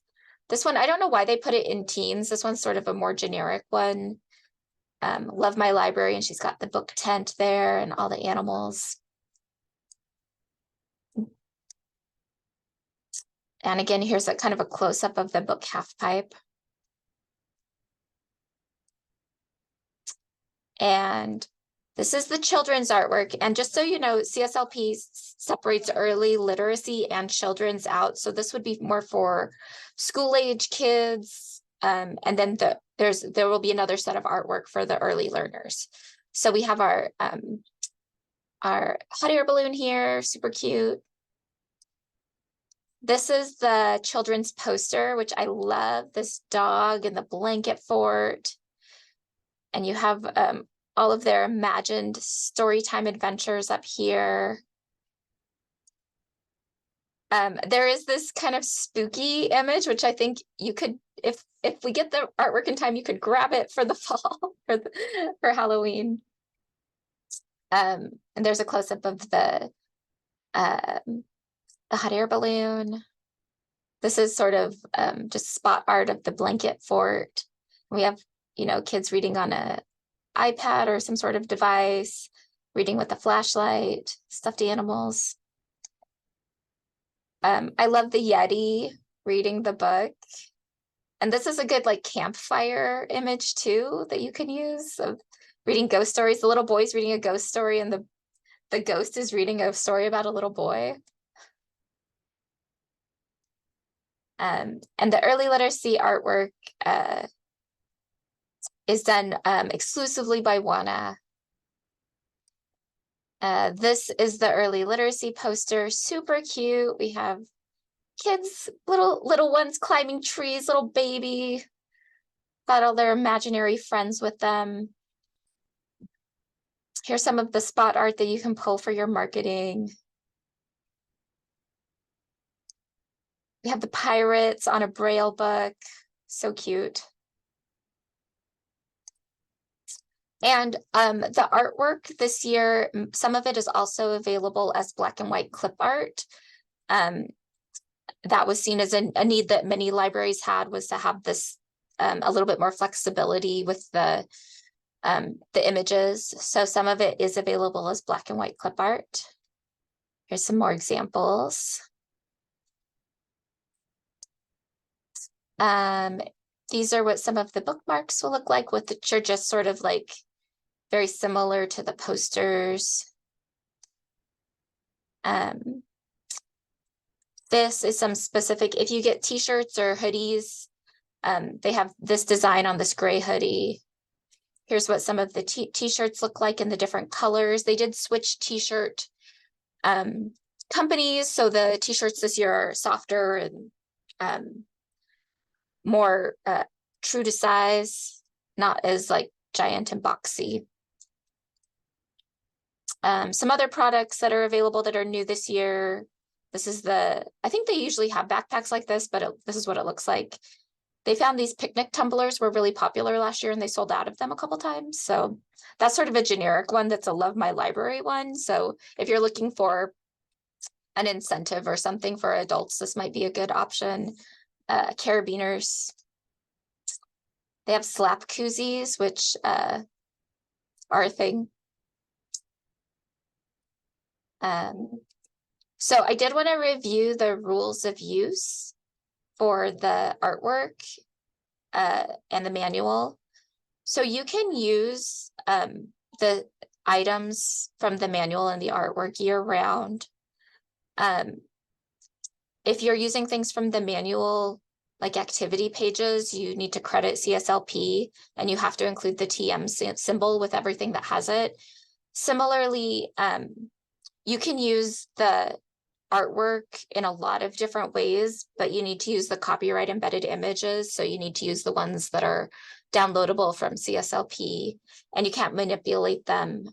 one, I don't know why they put it in teens. This one's sort of a more generic one. Love my library, and she's got the book tent there and all the animals. And again, here's a kind of a close-up of the book half pipe. And this is the children's artwork. And just so you know, CSLP separates early literacy and children's out. So this would be more for school-age kids. And then there will be another set of artwork for the early learners. So we have our hot air balloon here, super cute. This is the children's poster, which I love, this dog and the blanket fort. And you have all of their imagined storytime adventures up here. There is this kind of spooky image, which I think you could, if we get the artwork in time, you could grab it for the fall, for Halloween. And there's a close-up of the hot air balloon. This is sort of just spot art of the blanket fort. We have, you know, kids reading on a iPad or some sort of device, reading with a flashlight, stuffed animals. I love the Yeti reading the book. And this is a good like campfire image too that you can use of reading ghost stories. The little boy's reading a ghost story and the ghost is reading a story about a little boy. And the early literacy artwork is done exclusively by WANA. This is the early literacy poster, super cute. We have kids, little ones climbing trees, little baby, got all their imaginary friends with them. Here's some of the spot art that you can pull for your marketing. We have the pirates on a Braille book, so cute. And the artwork this year, some of it is also available as black and white clip art. That was seen as a need that many libraries had, was to have this a little bit more flexibility with the images. So some of it is available as black and white clip art. Here's some more examples. These are what some of the bookmarks will look like, which are just sort of like very similar to the posters. This is some specific, if you get t-shirts or hoodies, they have this design on this gray hoodie. Here's what some of the t-shirts look like in the different colors. They did switch t-shirt companies, so the t-shirts this year are softer and more true to size, not as like giant and boxy. Some other products that are available that are new this year. This is I think they usually have backpacks like this, but this is what it looks like. They found these picnic tumblers were really popular last year and they sold out of them a couple times. So that's sort of a generic one that's a Love My Library one. So if you're looking for an incentive or something for adults, this might be a good option. Carabiners. They have slap koozies, which are a thing. So I did want to review the rules of use for the artwork and the manual. So you can use the items from the manual and the artwork year round. If you're using things from the manual, like activity pages, you need to credit CSLP and you have to include the TM symbol with everything that has it. Similarly, you can use the artwork in a lot of different ways, but you need to use the copyright embedded images. So you need to use the ones that are downloadable from CSLP, and you can't manipulate them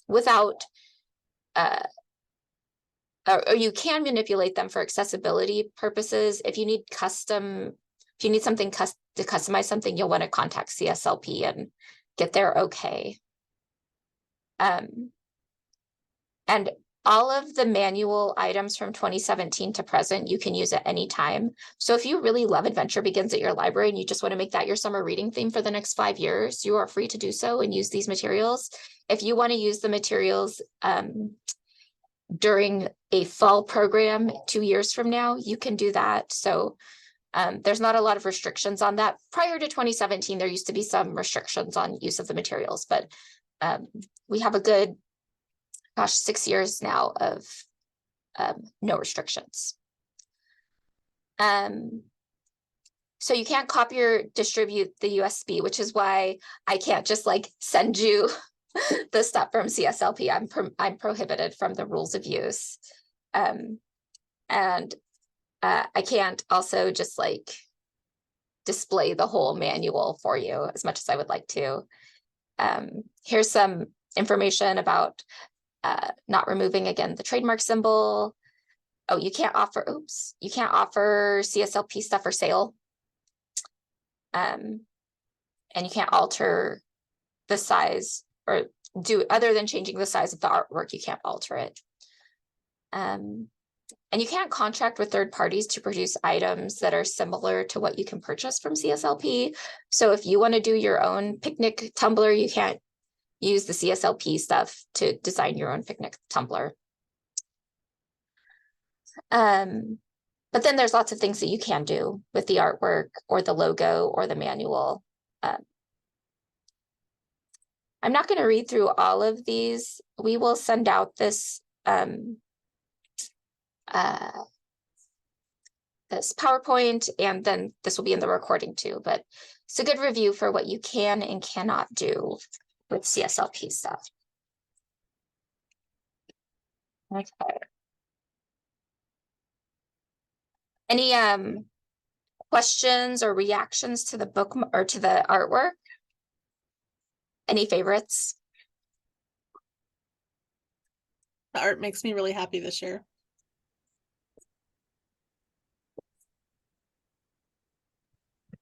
without, or you can manipulate them for accessibility purposes. If you need something to customize something, you'll want to contact CSLP and get their okay. And all of the manual items from 2017 to present, you can use at any time. So if you really love Adventure Begins at your library and you just want to make that your summer reading theme for the next 5 years, you are free to do so and use these materials. If you want to use the materials during a fall program 2 years from now, you can do that. So there's not a lot of restrictions on that. Prior to 2017, there used to be some restrictions on use of the materials, but we have a good 6 years now of no restrictions. So you can't copy or distribute the USB, which is why I can't just like send you the stuff from CSLP. I'm prohibited from the rules of use. And I can't also just like display the whole manual for you as much as I would like to. Here's some information about not removing, again, the trademark symbol. Oh, you can't offer CSLP stuff for sale. And you can't alter the size or do, other than changing the size of the artwork, you can't alter it. And you can't contract with third parties to produce items that are similar to what you can purchase from CSLP. So if you want to do your own picnic tumbler, you can't use the CSLP stuff to design your own picnic tumbler. But then there's lots of things that you can do with the artwork or the logo or the manual. I'm not going to read through all of these. We will send out this this PowerPoint, and then this will be in the recording too, but it's a good review for what you can and cannot do with CSLP stuff. Okay. Any questions or reactions to the book or to the artwork? Any favorites? The art makes me really happy this year.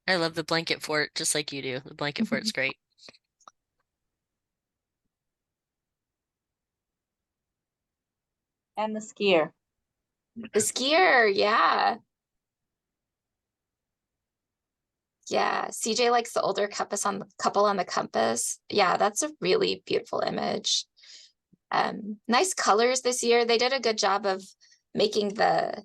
I love the blanket fort just like you do. The blanket fort's great. And the skier. The skier, yeah. Yeah, CJ likes the older couple on the compass. Yeah, that's a really beautiful image. Nice colors this year. They did a good job of making the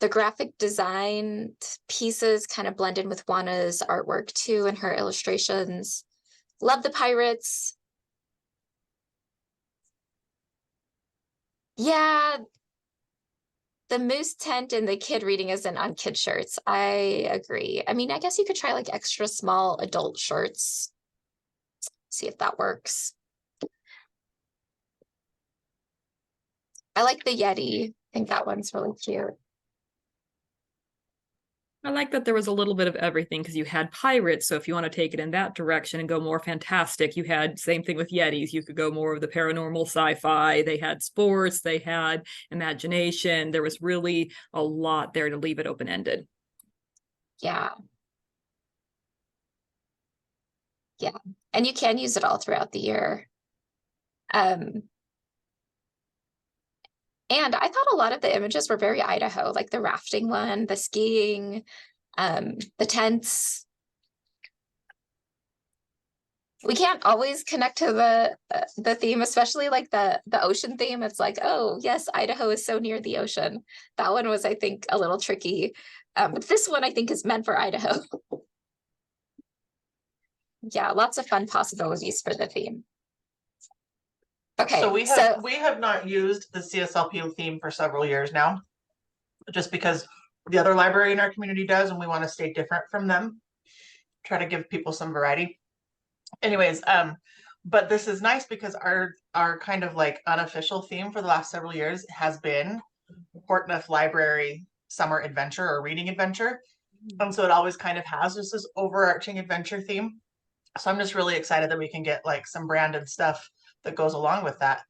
graphic design pieces kind of blend in with Juana's artwork too and her illustrations. Love the pirates. Yeah, the moose tent and the kid reading isn't on kid shirts. I agree. I mean, I guess you could try like extra small adult shirts. See if that works. I like the Yeti. I think that one's really cute. I like that there was a little bit of everything because you had pirates. So if you want to take it in that direction and go more fantastic, you had same thing with Yetis. You could go more of the paranormal sci-fi. They had sports, they had imagination. There was really a lot there to leave it open-ended. Yeah. Yeah. And you can use it all throughout the year. And I thought a lot of the images were very Idaho, like the rafting one, the skiing, the tents. We can't always connect to the theme, especially like the ocean theme. It's like, oh yes, Idaho is so near the ocean. That one was, I think, a little tricky. But this one I think is meant for Idaho. Yeah, lots of fun possibilities for the theme. Okay, so we have not used the CSLP theme for several years now, just because the other library in our community does, and we want to stay different from them. Try to give people some variety. Anyways, but this is nice because our kind of like unofficial theme for the last several years has been Portneuf Library Summer Adventure or Reading Adventure. And so it always kind of has just this overarching adventure theme. So I'm just really excited that we can get like some branded stuff that goes along with that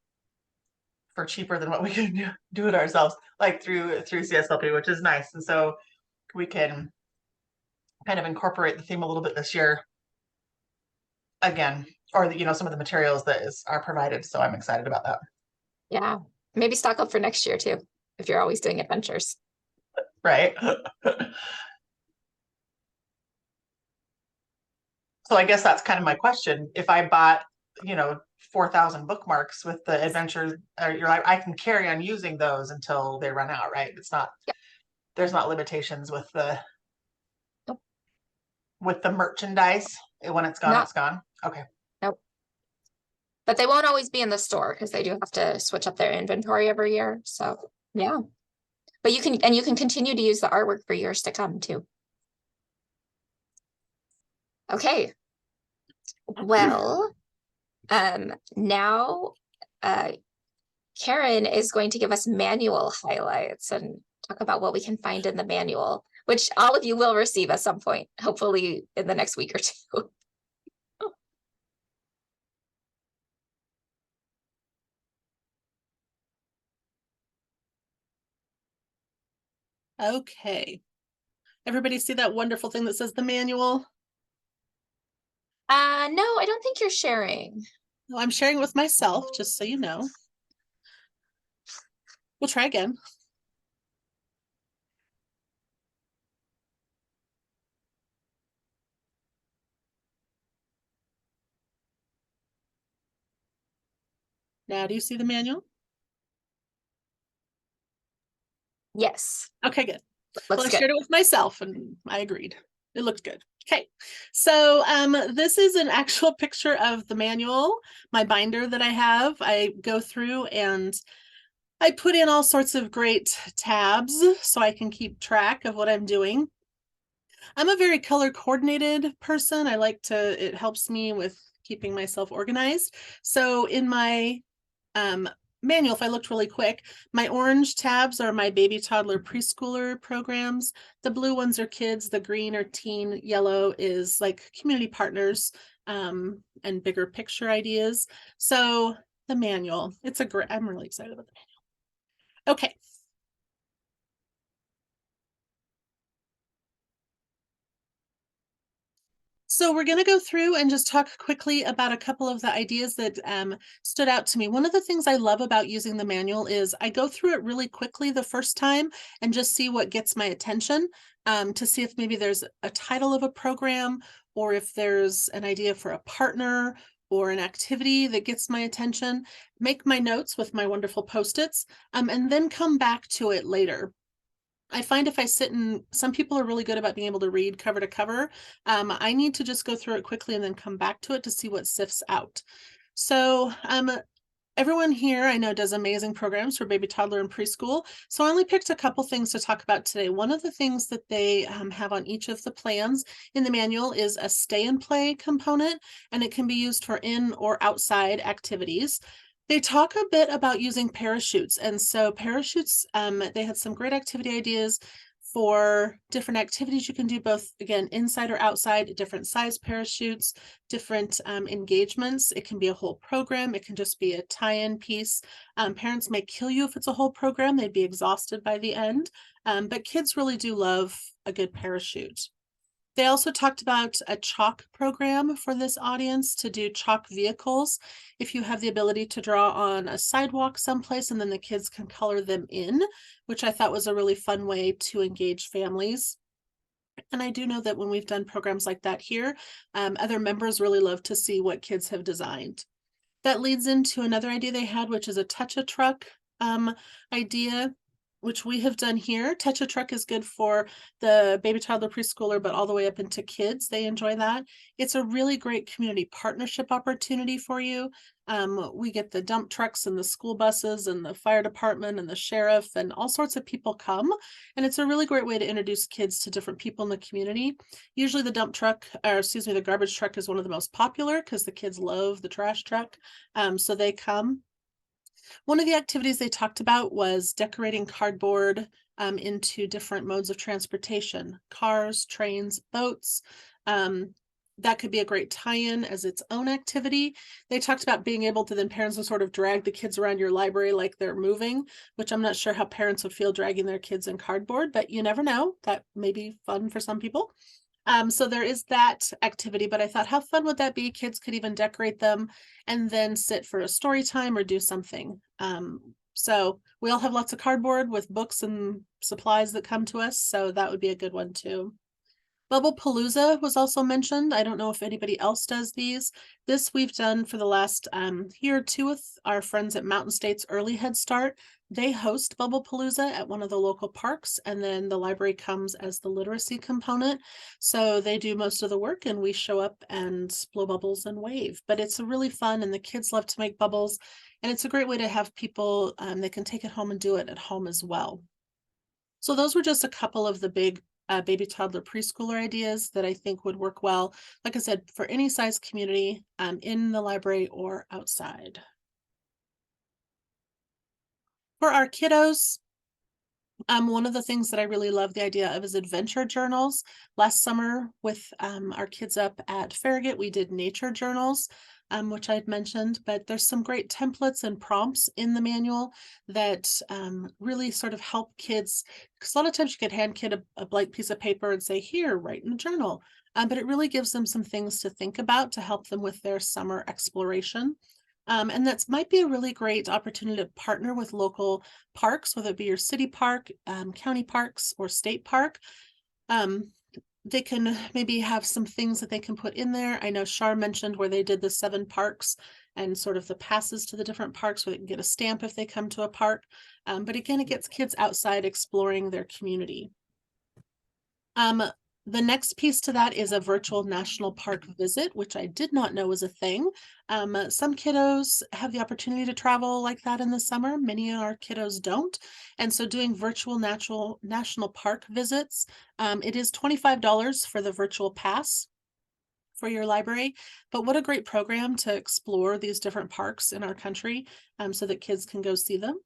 for cheaper than what we can do it ourselves, like through CSLP, which is nice. And so we can kind of incorporate the theme a little bit this year again, or some of the materials that are provided. So I'm excited about that. Yeah, maybe stock up for next year too, if you're always doing adventures. Right. So I guess that's kind of my question. If I bought, 4,000 bookmarks with the adventures, I can carry on using those until they run out, right? It's not, there's not limitations with the merchandise. When it's gone, it's gone. Okay. Nope. But they won't always be in the store because they do have to switch up their inventory every year. So yeah. But you can continue to use the artwork for years to come too. Okay. Well, now Karen is going to give us manual highlights and talk about what we can find in the manual, which all of you will receive at some point, hopefully in the next week or two. Okay. Everybody see that wonderful thing that says the manual? No, I don't think you're sharing. No, I'm sharing with myself, just so you know. We'll try again. Now, do you see the manual? Yes. Okay, good. Looks Well, I good. shared it with myself and I agreed. It looked good. Okay, so this is an actual picture of the manual, my binder that I have. I go through and I put in all sorts of great tabs so I can keep track of what I'm doing. I'm a very color coordinated person. I like to, it helps me with keeping myself organized. So in my manual, if I looked really quick, my orange tabs are my baby, toddler, preschooler programs. The blue ones are kids, the green are teen, yellow is like community partners and bigger picture ideas. So the manual, it's a great, I'm really excited about the manual. Okay. So we're going to go through and just talk quickly about a couple of the ideas that stood out to me. One of the things I love about using the manual is I go through it really quickly the first time and just see what gets my attention to see if maybe there's a title of a program or if there's an idea for a partner or an activity that gets my attention, make my notes with my wonderful Post-its, and then come back to it later. I find if I sit and some people are really good about being able to read cover to cover. I need to just go through it quickly and then come back to it to see what sifts out. So everyone here I know does amazing programs for baby, toddler, and preschool. So I only picked a couple things to talk about today. One of the things that they have on each of the plans in the manual is a stay and play component, and it can be used for in or outside activities. They talk a bit about using parachutes. And so parachutes, they had some great activity ideas for different activities you can do, both, again, inside or outside, different size parachutes, different engagements. It can be a whole program. It can just be a tie-in piece. Parents may kill you if it's a whole program. They'd be exhausted by the end. But kids really do love a good parachute. They also talked about a chalk program for this audience to do chalk vehicles. If you have the ability to draw on a sidewalk someplace and then the kids can color them in, which I thought was a really fun way to engage families. And I do know that when we've done programs like that here, other members really love to see what kids have designed. That leads into another idea they had, which is a touch-a-truck idea, which we have done here. Touch-a-truck is good for the baby, toddler, preschooler, but all the way up into kids. They enjoy that. It's a really great community partnership opportunity for you. We get the dump trucks and the school buses and the fire department and the sheriff and all sorts of people come. And it's a really great way to introduce kids to different people in the community. Usually the dump truck, or excuse me, the garbage truck is one of the most popular because the kids love the trash truck. So they come. One of the activities they talked about was decorating cardboard into different modes of transportation, cars, trains, boats. That could be a great tie-in as its own activity. They talked about being able to then parents will sort of drag the kids around your library like they're moving, which I'm not sure how parents would feel dragging their kids in cardboard, but you never know. That may be fun for some people. So there is that activity, but I thought, how fun would that be? Kids could even decorate them and then sit for a story time or do something. So we all have lots of cardboard with books and supplies that come to us. So that would be a good one too. Bubble Palooza was also mentioned. I don't know if anybody else does these. This we've done for the last year or two with our friends at Mountain States Early Head Start. They host Bubble Palooza at one of the local parks, and then the library comes as the literacy component. So they do most of the work and we show up and blow bubbles and wave. But it's really fun and the kids love to make bubbles. And it's a great way to have people, they can take it home and do it at home as well. So those were just a couple of the big baby, toddler, preschooler ideas that I think would work well, like I said, for any size community in the library or outside. For our kiddos, one of the things that I really love the idea of is adventure journals. Last summer with our kids up at Farragut, we did nature journals, which I'd mentioned, but there's some great templates and prompts in the manual that really sort of help kids, because a lot of times you could hand kid a blank piece of paper and say, here, write in a journal. But it really gives them some things to think about to help them with their summer exploration. And that's might be a really great opportunity to partner with local parks, whether it be your city park, county parks, or state park. They can maybe have some things that they can put in there. I know Shar mentioned where they did the 7 parks and sort of the passes to the different parks where they can get a stamp if they come to a park. But again, it gets kids outside exploring their community. The next piece to that is a virtual national park visit, which I did not know was a thing. Some kiddos have the opportunity to travel like that in the summer. Many of our kiddos don't. And so doing virtual national park visits, it is $25 for the virtual pass for your library. But what a great program to explore these different parks in our country so that kids can go see them.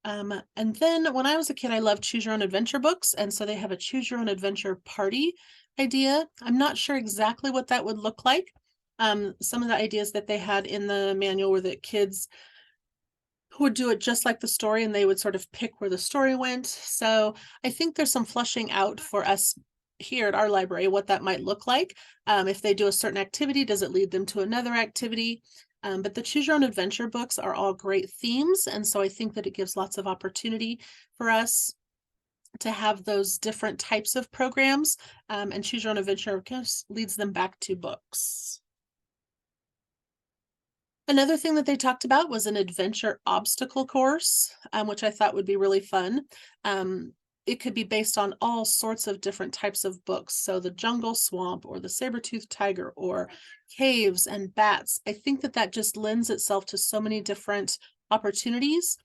And then when I was a kid, I loved choose your own adventure books. And so they have a choose your own adventure party idea. I'm not sure exactly what that would look like. Some of the ideas that they had in the manual were that kids would do it just like the story and they would sort of pick where the story went. So I think there's some flushing out for us here at our library, what that might look like. If they do a certain activity, does it lead them to another activity? But the Choose Your Own Adventure books are all great themes. And so I think that it gives lots of opportunity for us to have those different types of programs. And Choose Your Own Adventure just leads them back to books. Another thing that they talked about was an adventure obstacle course, which I thought would be really fun. It could be based on all sorts of different types of books. So the jungle swamp or the saber-toothed tiger or caves and bats. I think that that just lends itself to so many different opportunities.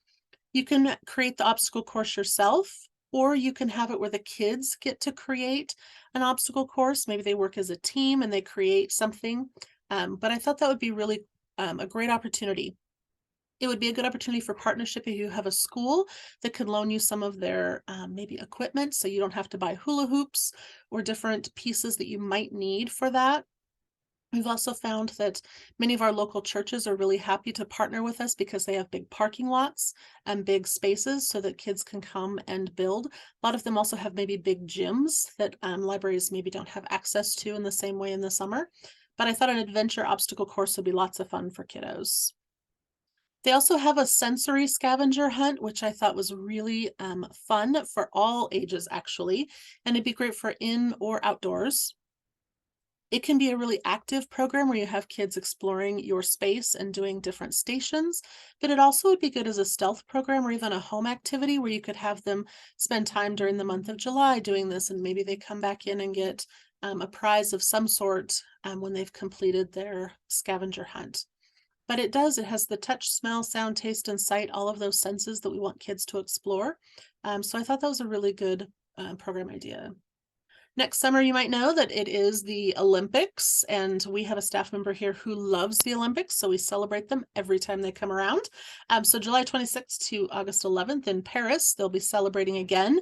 You can create the obstacle course yourself, or you can have it where the kids get to create an obstacle course. Maybe they work as a team and they create something. But I thought that would be really a great opportunity. It would be a good opportunity for partnership if you have a school that could loan you some of their maybe equipment so you don't have to buy hula hoops or different pieces that you might need for that. We've also found that many of our local churches are really happy to partner with us because they have big parking lots and big spaces so that kids can come and build. A lot of them also have maybe big gyms that libraries maybe don't have access to in the same way in the summer. But I thought an adventure obstacle course would be lots of fun for kiddos. They also have a sensory scavenger hunt, which I thought was really fun for all ages, actually, and it'd be great for in or outdoors. It can be a really active program where you have kids exploring your space and doing different stations, but it also would be good as a stealth program or even a home activity where you could have them spend time during the month of July doing this, and maybe they come back in and get a prize of some sort when they've completed their scavenger hunt. But it has the touch, smell, sound, taste, and sight, all of those senses that we want kids to explore. So I thought that was a really good program idea. Next summer, you might know that it is the Olympics, and we have a staff member here who loves the Olympics, so we celebrate them every time they come around. So July 26th to August 11th in Paris, they'll be celebrating again.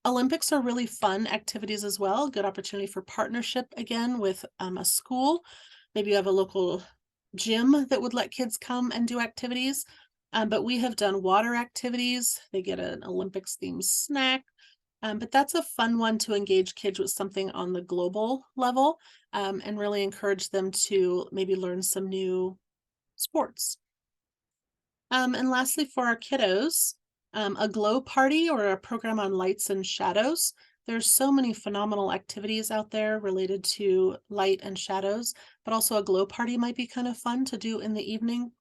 Olympics are really fun activities as well. Good opportunity for partnership again with a school. Maybe you have a local gym that would let kids come and do activities. But we have done water activities. They get an Olympics themed snack. But that's a fun one to engage kids with something on the global level and really encourage them to maybe learn some new sports. And lastly, for our kiddos, a glow party or a program on lights and shadows. There's so many phenomenal activities out there related to light and shadows, but also a glow party might be kind of fun to do in the evening.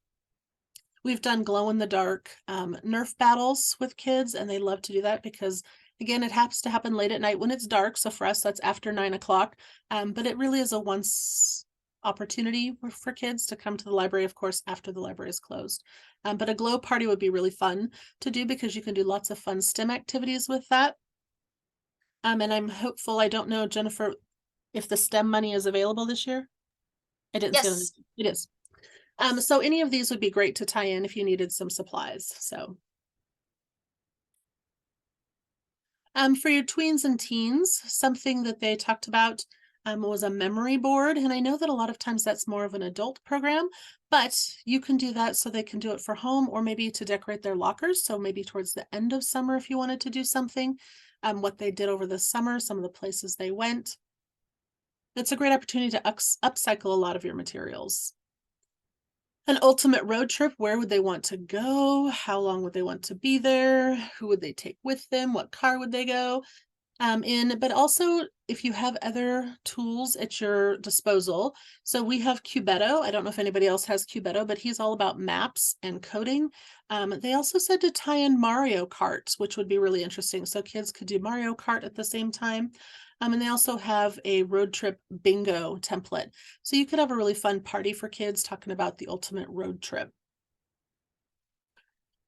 We've done glow in the dark Nerf battles with kids, and they love to do that because, again, it happens to happen late at night when it's dark. So for us, that's after 9 o'clock. But it really is a once opportunity for kids to come to the library, of course, after the library is closed. But a glow party would be really fun to do because you can do lots of fun STEM activities with that. And I'm hopeful, I don't know, Jennifer, if the STEM money is available this year. I didn't see it. It is. So any of these would be great to tie in if you needed some supplies. So for your tweens and teens, something that they talked about was a memory board. And I know that a lot of times that's more of an adult program, but you can do that so they can do it for home or maybe to decorate their lockers. So maybe towards the end of summer, if you wanted to do something, what they did over the summer, some of the places they went. It's a great opportunity to upcycle a lot of your materials. An ultimate road trip, where would they want to go? How long would they want to be there? Who would they take with them? What car would they go in? But also, if you have other tools at your disposal. So we have Cubeto. I don't know if anybody else has Cubeto, but he's all about maps and coding. They also said to tie in Mario Kart, which would be really interesting. So kids could do Mario Kart at the same time. And they also have a road trip bingo template. So you could have a really fun party for kids talking about the ultimate road trip.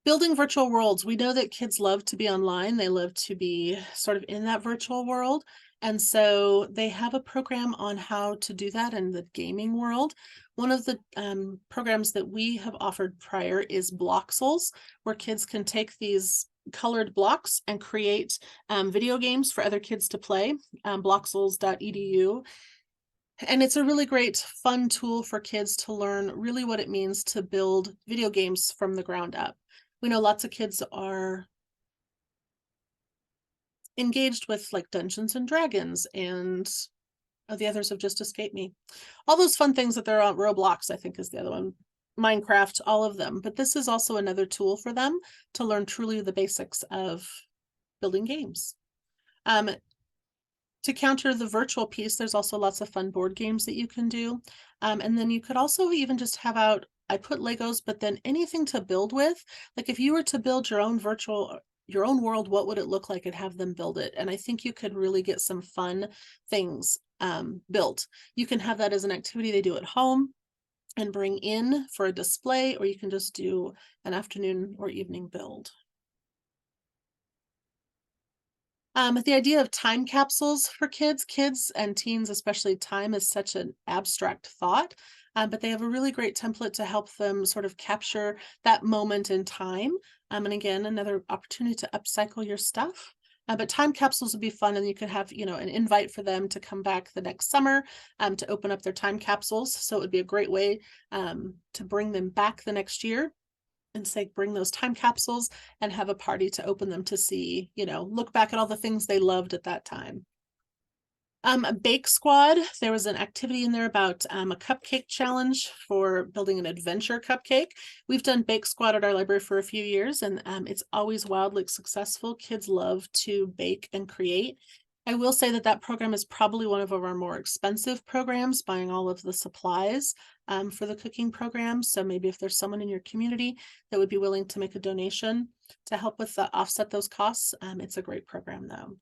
Building virtual worlds. We know that kids love to be online. They love to be sort of in that virtual world. And so they have a program on how to do that in the gaming world. One of the programs that we have offered prior is Bloxels, where kids can take these colored blocks and create video games for other kids to play, bloxels.edu. And it's a really great, fun tool for kids to learn really what it means to build video games from the ground up. We know lots of kids are engaged with like Dungeons and Dragons, and the others have just escaped me. All those fun things that they're on Roblox, I think is the other one. Minecraft, all of them. But this is also another tool for them to learn truly the basics of building games. To counter the virtual piece, there's also lots of fun board games that you can do. And then you could also even just have out, I put Legos, but then anything to build with. Like if you were to build your own world, what would it look like, and have them build it? And I think you could really get some fun things built. You can have that as an activity they do at home and bring in for a display, or you can just do an afternoon or evening build. The idea of time capsules for kids and teens, especially, time is such an abstract thought, but they have a really great template to help them sort of capture that moment in time. And again, another opportunity to upcycle your stuff. But time capsules would be fun, and you could have, an invite for them to come back the next summer to open up their time capsules. So it would be a great way to bring them back the next year and say, bring those time capsules and have a party to open them to see, look back at all the things they loved at that time. A Bake Squad, there was an activity in there about a cupcake challenge for building an adventure cupcake. We've done Bake Squad at our library for a few years, and it's always wildly successful. Kids love to bake and create. I will say that program is probably one of our more expensive programs, buying all of the supplies for the cooking program. So maybe if there's someone in your community that would be willing to make a donation to help with offset those costs, it's a great program though.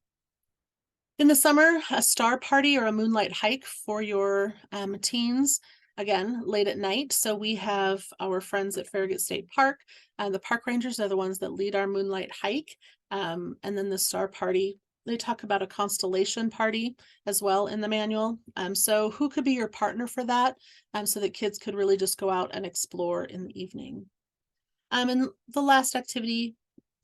In the summer, a star party or a moonlight hike for your teens, again, late at night. So we have our friends at Farragut State Park. The park rangers are the ones that lead our moonlight hike. And then the star party, they talk about a constellation party as well in the manual. So who could be your partner for that? So that kids could really just go out and explore in the evening. And the last activity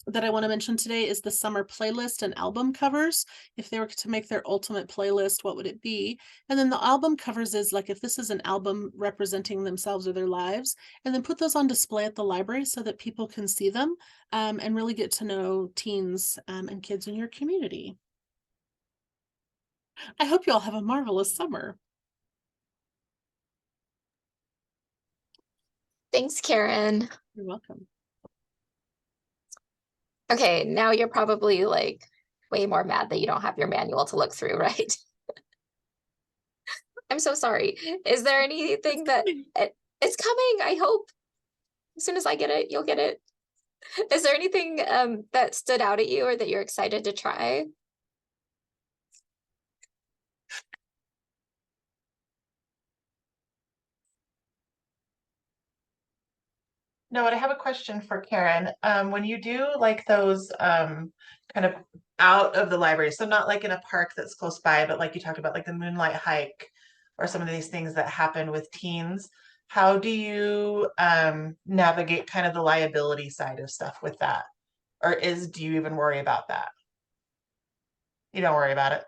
that I want to mention today is the summer playlist and album covers. If they were to make their ultimate playlist, what would it be? And then the album covers is like if this is an album representing themselves or their lives, and then put those on display at the library so that people can see them and really get to know teens and kids in your community. I hope you all have a marvelous summer. Thanks, Karen. You're welcome. Okay, now you're probably like way more mad that you don't have your manual to look through, right? I'm so sorry. Is there anything that it's coming? I hope as soon as I get it, you'll get it. Is there anything that stood out at you or that you're excited to try? No, but I have a question for Karen. When you do like those kind of out of the library, so not like in a park that's close by, but like you talked about, like the moonlight hike or some of these things that happen with teens, how do you navigate kind of the liability side of stuff with that? Or do you even worry about that? You don't worry about it?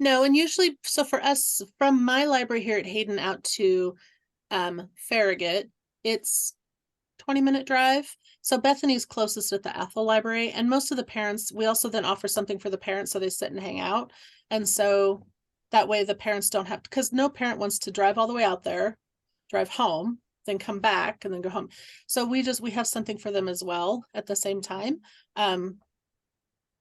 No, and usually, so for us, from my library here at Hayden out to Farragut, it's 20-minute drive. So Bethany's closest at the Athol Library, and most of the parents, we also then offer something for the parents so they sit and hang out. And so that way the parents don't have to, because no parent wants to drive all the way out there, drive home, then come back and then go home. So we have something for them as well at the same time.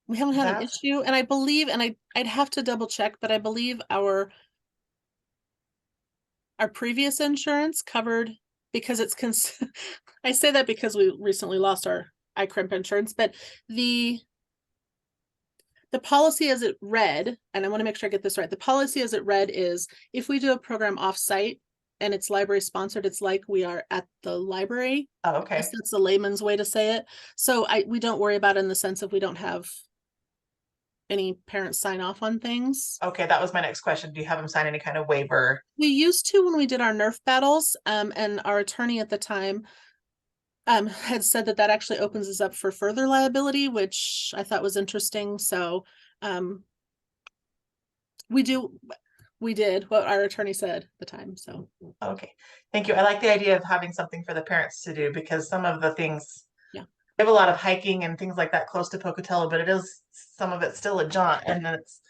We haven't had an issue, and I believe, and I'd have to double check, but I believe our previous insurance covered, because it's I say that because we recently lost our iCrimp insurance, but the policy as it read, and I want to make sure I get this right. The policy as it read is if we do a program off-site and it's library sponsored, it's like we are at the library. Oh, okay. That's the layman's way to say it. So we don't worry about it in the sense of we don't have any parents sign off on things. Okay, that was my next question. Do you have them sign any kind of waiver? We used to when we did our Nerf battles, and our attorney at the time had said that actually opens us up for further liability, which I thought was interesting. So we did what our attorney said at the time. So okay, thank you. I like the idea of having something for the parents to do, because some of the things, yeah, we have a lot of hiking and things like that close to Pocatello, but some of it's still a jaunt, and then it's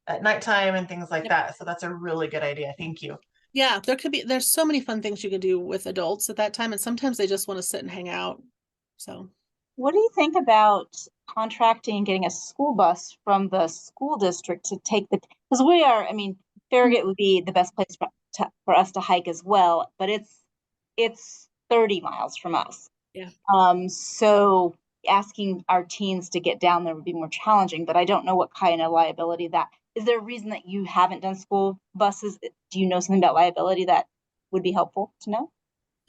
at nighttime and things like that. So that's a really good idea. Thank you. Yeah, there's so many fun things you can do with adults at that time, and sometimes they just want to sit and hang out. So what do you think about contracting and getting a school bus from the school district to take because Farragut would be the best place for us to hike as well, but it's 30 miles from us. Yeah. So asking our teens to get down there would be more challenging, but I don't know what kind of liability that is. There a reason that you haven't done school buses? Do you know something about liability that would be helpful to know?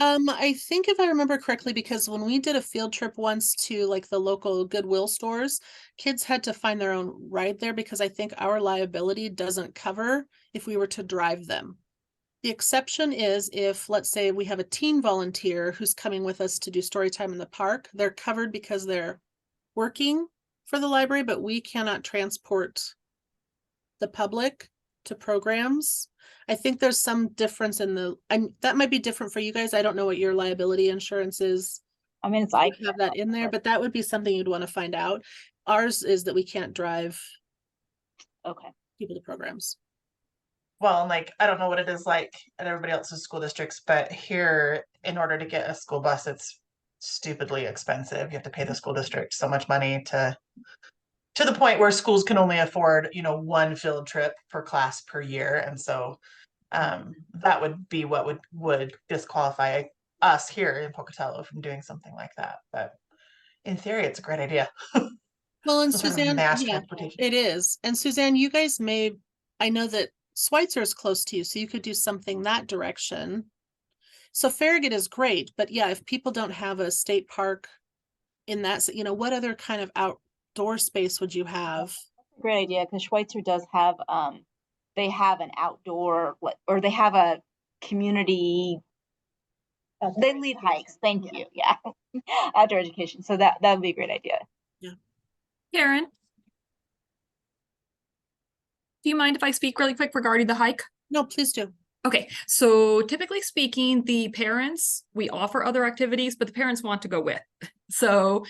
I think if I remember correctly, because when we did a field trip once to like the local Goodwill stores, kids had to find their own ride there, because I think our liability doesn't cover if we were to drive them. The exception is if, let's say, we have a teen volunteer who's coming with us to do story time in the park, they're covered because they're working for the library, but we cannot transport the public to programs. I think there's some difference in that might be different for you guys. I don't know what your liability insurance is. I mean, I have that in there, but that would be something you'd want to find out. Ours is that we can't drive people to programs. Well, like, I don't know what it is like at everybody else's school districts, but here, in order to get a school bus, it's stupidly expensive. You have to pay the school district so much money to the point where schools can only afford, one field trip per class per year. And so that would be what would disqualify us here in Pocatello from doing something like that. But in theory, it's a great idea. Well, and Sort of Suzanne, mass yeah, transportation. it is. And Suzanne, you guys I know that Schweitzer is close to you, so you could do something that direction. So Farragut is great, but yeah, if people don't have a state park in that, what other kind of outdoor space would you have? That's a great idea, because Schweitzer does have they have an outdoor, or they have a community. They lead hikes. Thank you. Yeah, outdoor education. So that would be a great idea. Yeah, Karen, do you mind if I speak really quick regarding the hike? No, please do. Okay, so typically speaking, the parents, we offer other activities, but the parents want to go with. So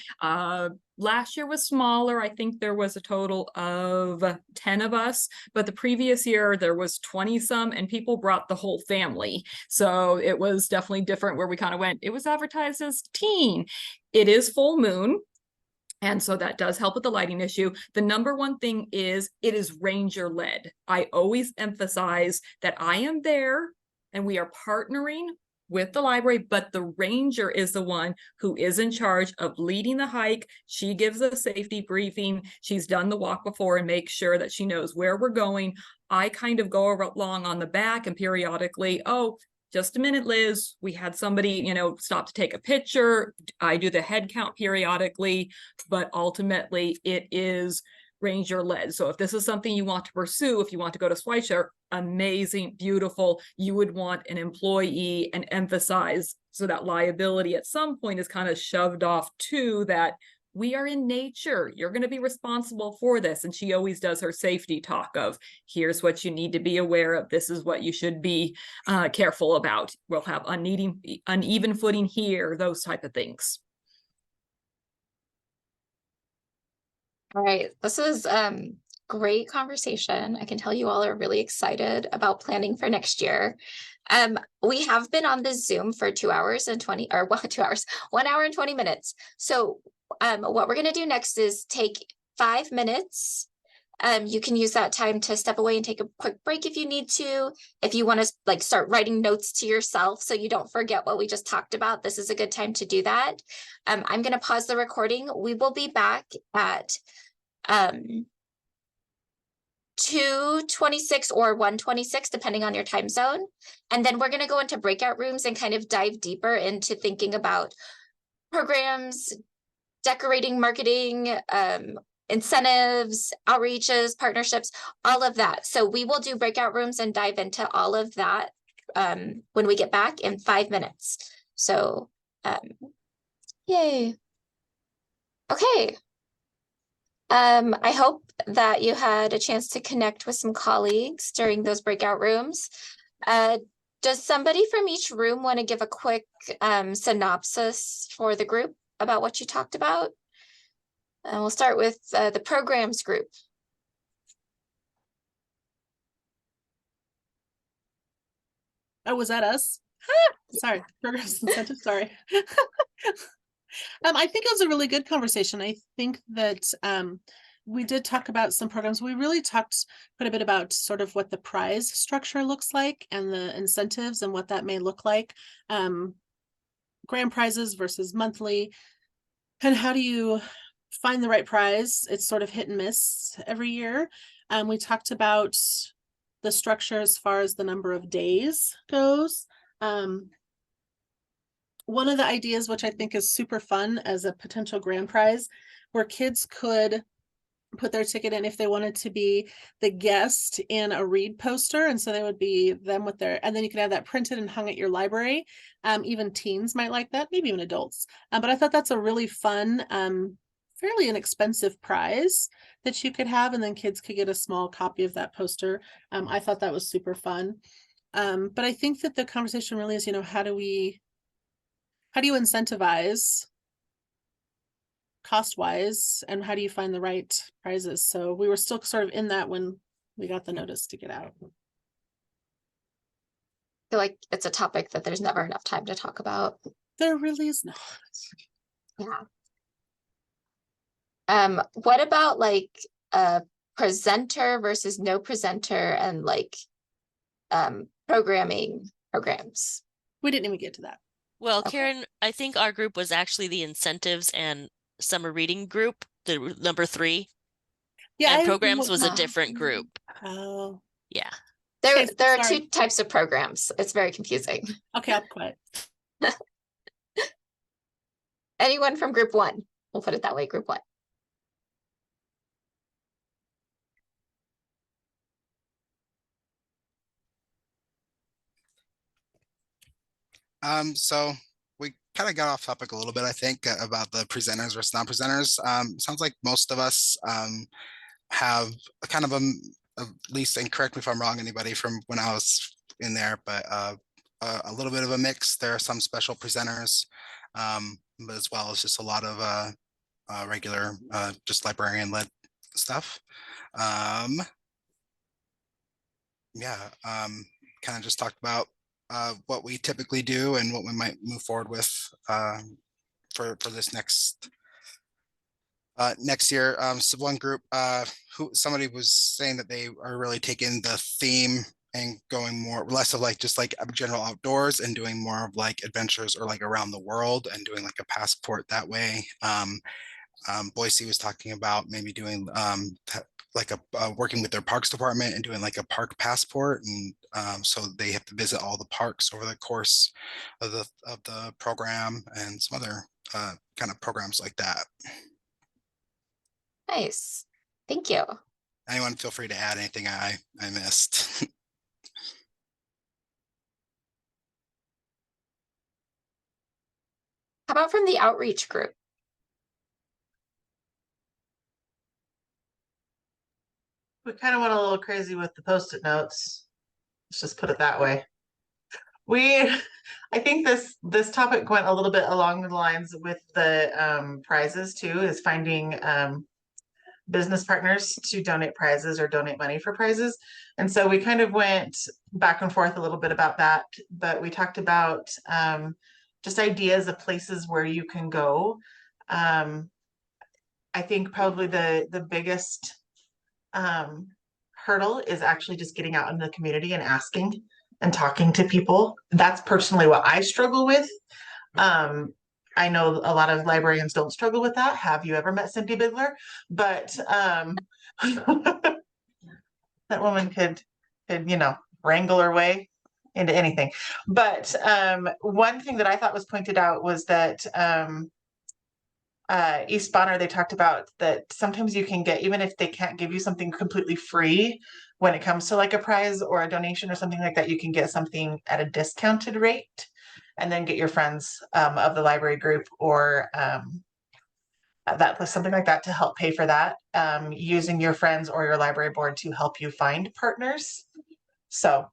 last year was smaller. I think there was a total of 10 of us, but the previous year there was 20 some, and people brought the whole family. So it was definitely different, where we kind of went, it was advertised as teen. It is full moon. And so that does help with the lighting issue. The number one thing is it is ranger led. I always emphasize that I am there and we are partnering with the library, but the ranger is the one who is in charge of leading the hike. She gives a safety briefing. She's done the walk before and makes sure that she knows where we're going. I kind of go along on the back and periodically, just a minute, Liz, we had somebody, stop to take a picture. I do the head count periodically, but ultimately it is ranger led. So if this is something you want to pursue, if you want to go to Schweitzer, amazing, beautiful, you would want an employee and emphasize so that liability at some point is kind of shoved off to that. We are in nature. You're going to be responsible for this. And she always does her safety talk of, here's what you need to be aware of. This is what you should be careful about. We'll have uneven footing here, those type of things. All right, this is great conversation. I can tell you all are really excited about planning for next year. We have been on the Zoom for 2 hours and 20 or 2 hours, 1 hour and 20 minutes. So what we're gonna do next is take 5 minutes. You can use that time to step away and take a quick break if you need to. If you want to like start writing notes to yourself so you don't forget what we just talked about, this is a good time to do that. I'm gonna pause the recording. We will be back at 2:26 or 1:26, depending on your time zone. And then we're going to go into breakout rooms and kind of dive deeper into thinking about programs, decorating, marketing, incentives, outreaches, partnerships, all of that. So we will do breakout rooms and dive into all of that when we get back in 5 minutes. So, yay. Okay. I hope that you had a chance to connect with some colleagues during those breakout rooms. Does somebody from each room want to give a quick synopsis for the group about what you talked about? And we'll start with the programs group. Oh, was that us? Sorry, programs incentive, sorry. I think it was a really good conversation. I think that we did talk about some programs. We really talked quite a bit about sort of what the prize structure looks like and the incentives and what that may look like. Grand prizes versus monthly. And how do you find the right prize? It's sort of hit and miss every year. We talked about the structure as far as the number of days goes. One of the ideas, which I think is super fun as a potential grand prize, where kids could put their ticket in if they wanted to be the guest in a read poster. And so they would be them with their, and then you could have that printed and hung at your library. Even teens might like that, maybe even adults. But I thought that's a really fun, fairly inexpensive prize that you could have, and then kids could get a small copy of that poster. I thought that was super fun. But I think that the conversation really is, how do you incentivize cost-wise, and how do you find the right prizes? So we were still sort of in that when we got the notice to get out. I feel like it's a topic that there's never enough time to talk about. There really is not. Yeah. What about like a presenter versus no presenter and like programming programs? We didn't even get to that. Well, Karen, I think our group was actually the incentives and summer reading group, the number 3. Yeah, and programs was a different group. Oh, yeah. There are 2 types of programs. It's very confusing. Okay, I'll quit. Anyone from group 1? We'll put it that way, group 1. So we kind of got off topic a little bit, I think, about the presenters versus non-presenters. Sounds like most of us have a kind of at least, and correct me if I'm wrong, anybody from when I was in there, but a little bit of a mix. There are some special presenters, but as well as just a lot of regular, just librarian-led stuff. Kind of just talked about what we typically do and what we might move forward with for this next year. So one group, somebody was saying that they are really taking the theme and going less of like just like general outdoors and doing more of like adventures or like around the world and doing like a passport that way. Boise was talking about maybe doing like working with their parks department and doing like a park passport, and so they have to visit all the parks over the course of the program, and some other kind of programs like that. Nice, thank you. Anyone feel free to add anything I missed. How about from the outreach group? We kind of went a little crazy with the Post-it notes. Let's just put it that way. I think this topic went a little bit along the lines with the prizes too, is finding business partners to donate prizes or donate money for prizes. And so we kind of went back and forth a little bit about that, but we talked about just ideas of places where you can go. I think probably the biggest hurdle is actually just getting out in the community and asking and talking to people. That's personally what I struggle with. I know a lot of librarians don't struggle with that. Have you ever met Cindy Bigler? But that woman could, you know, wrangle her way into anything. But one thing that I thought was pointed out was that East Bonner, they talked about that sometimes you can get, even if they can't give you something completely free when it comes to like a prize or a donation or something like that, you can get something at a discounted rate and then get your friends of the library group or that something like that to help pay for that, using your friends or your library board to help you find partners. So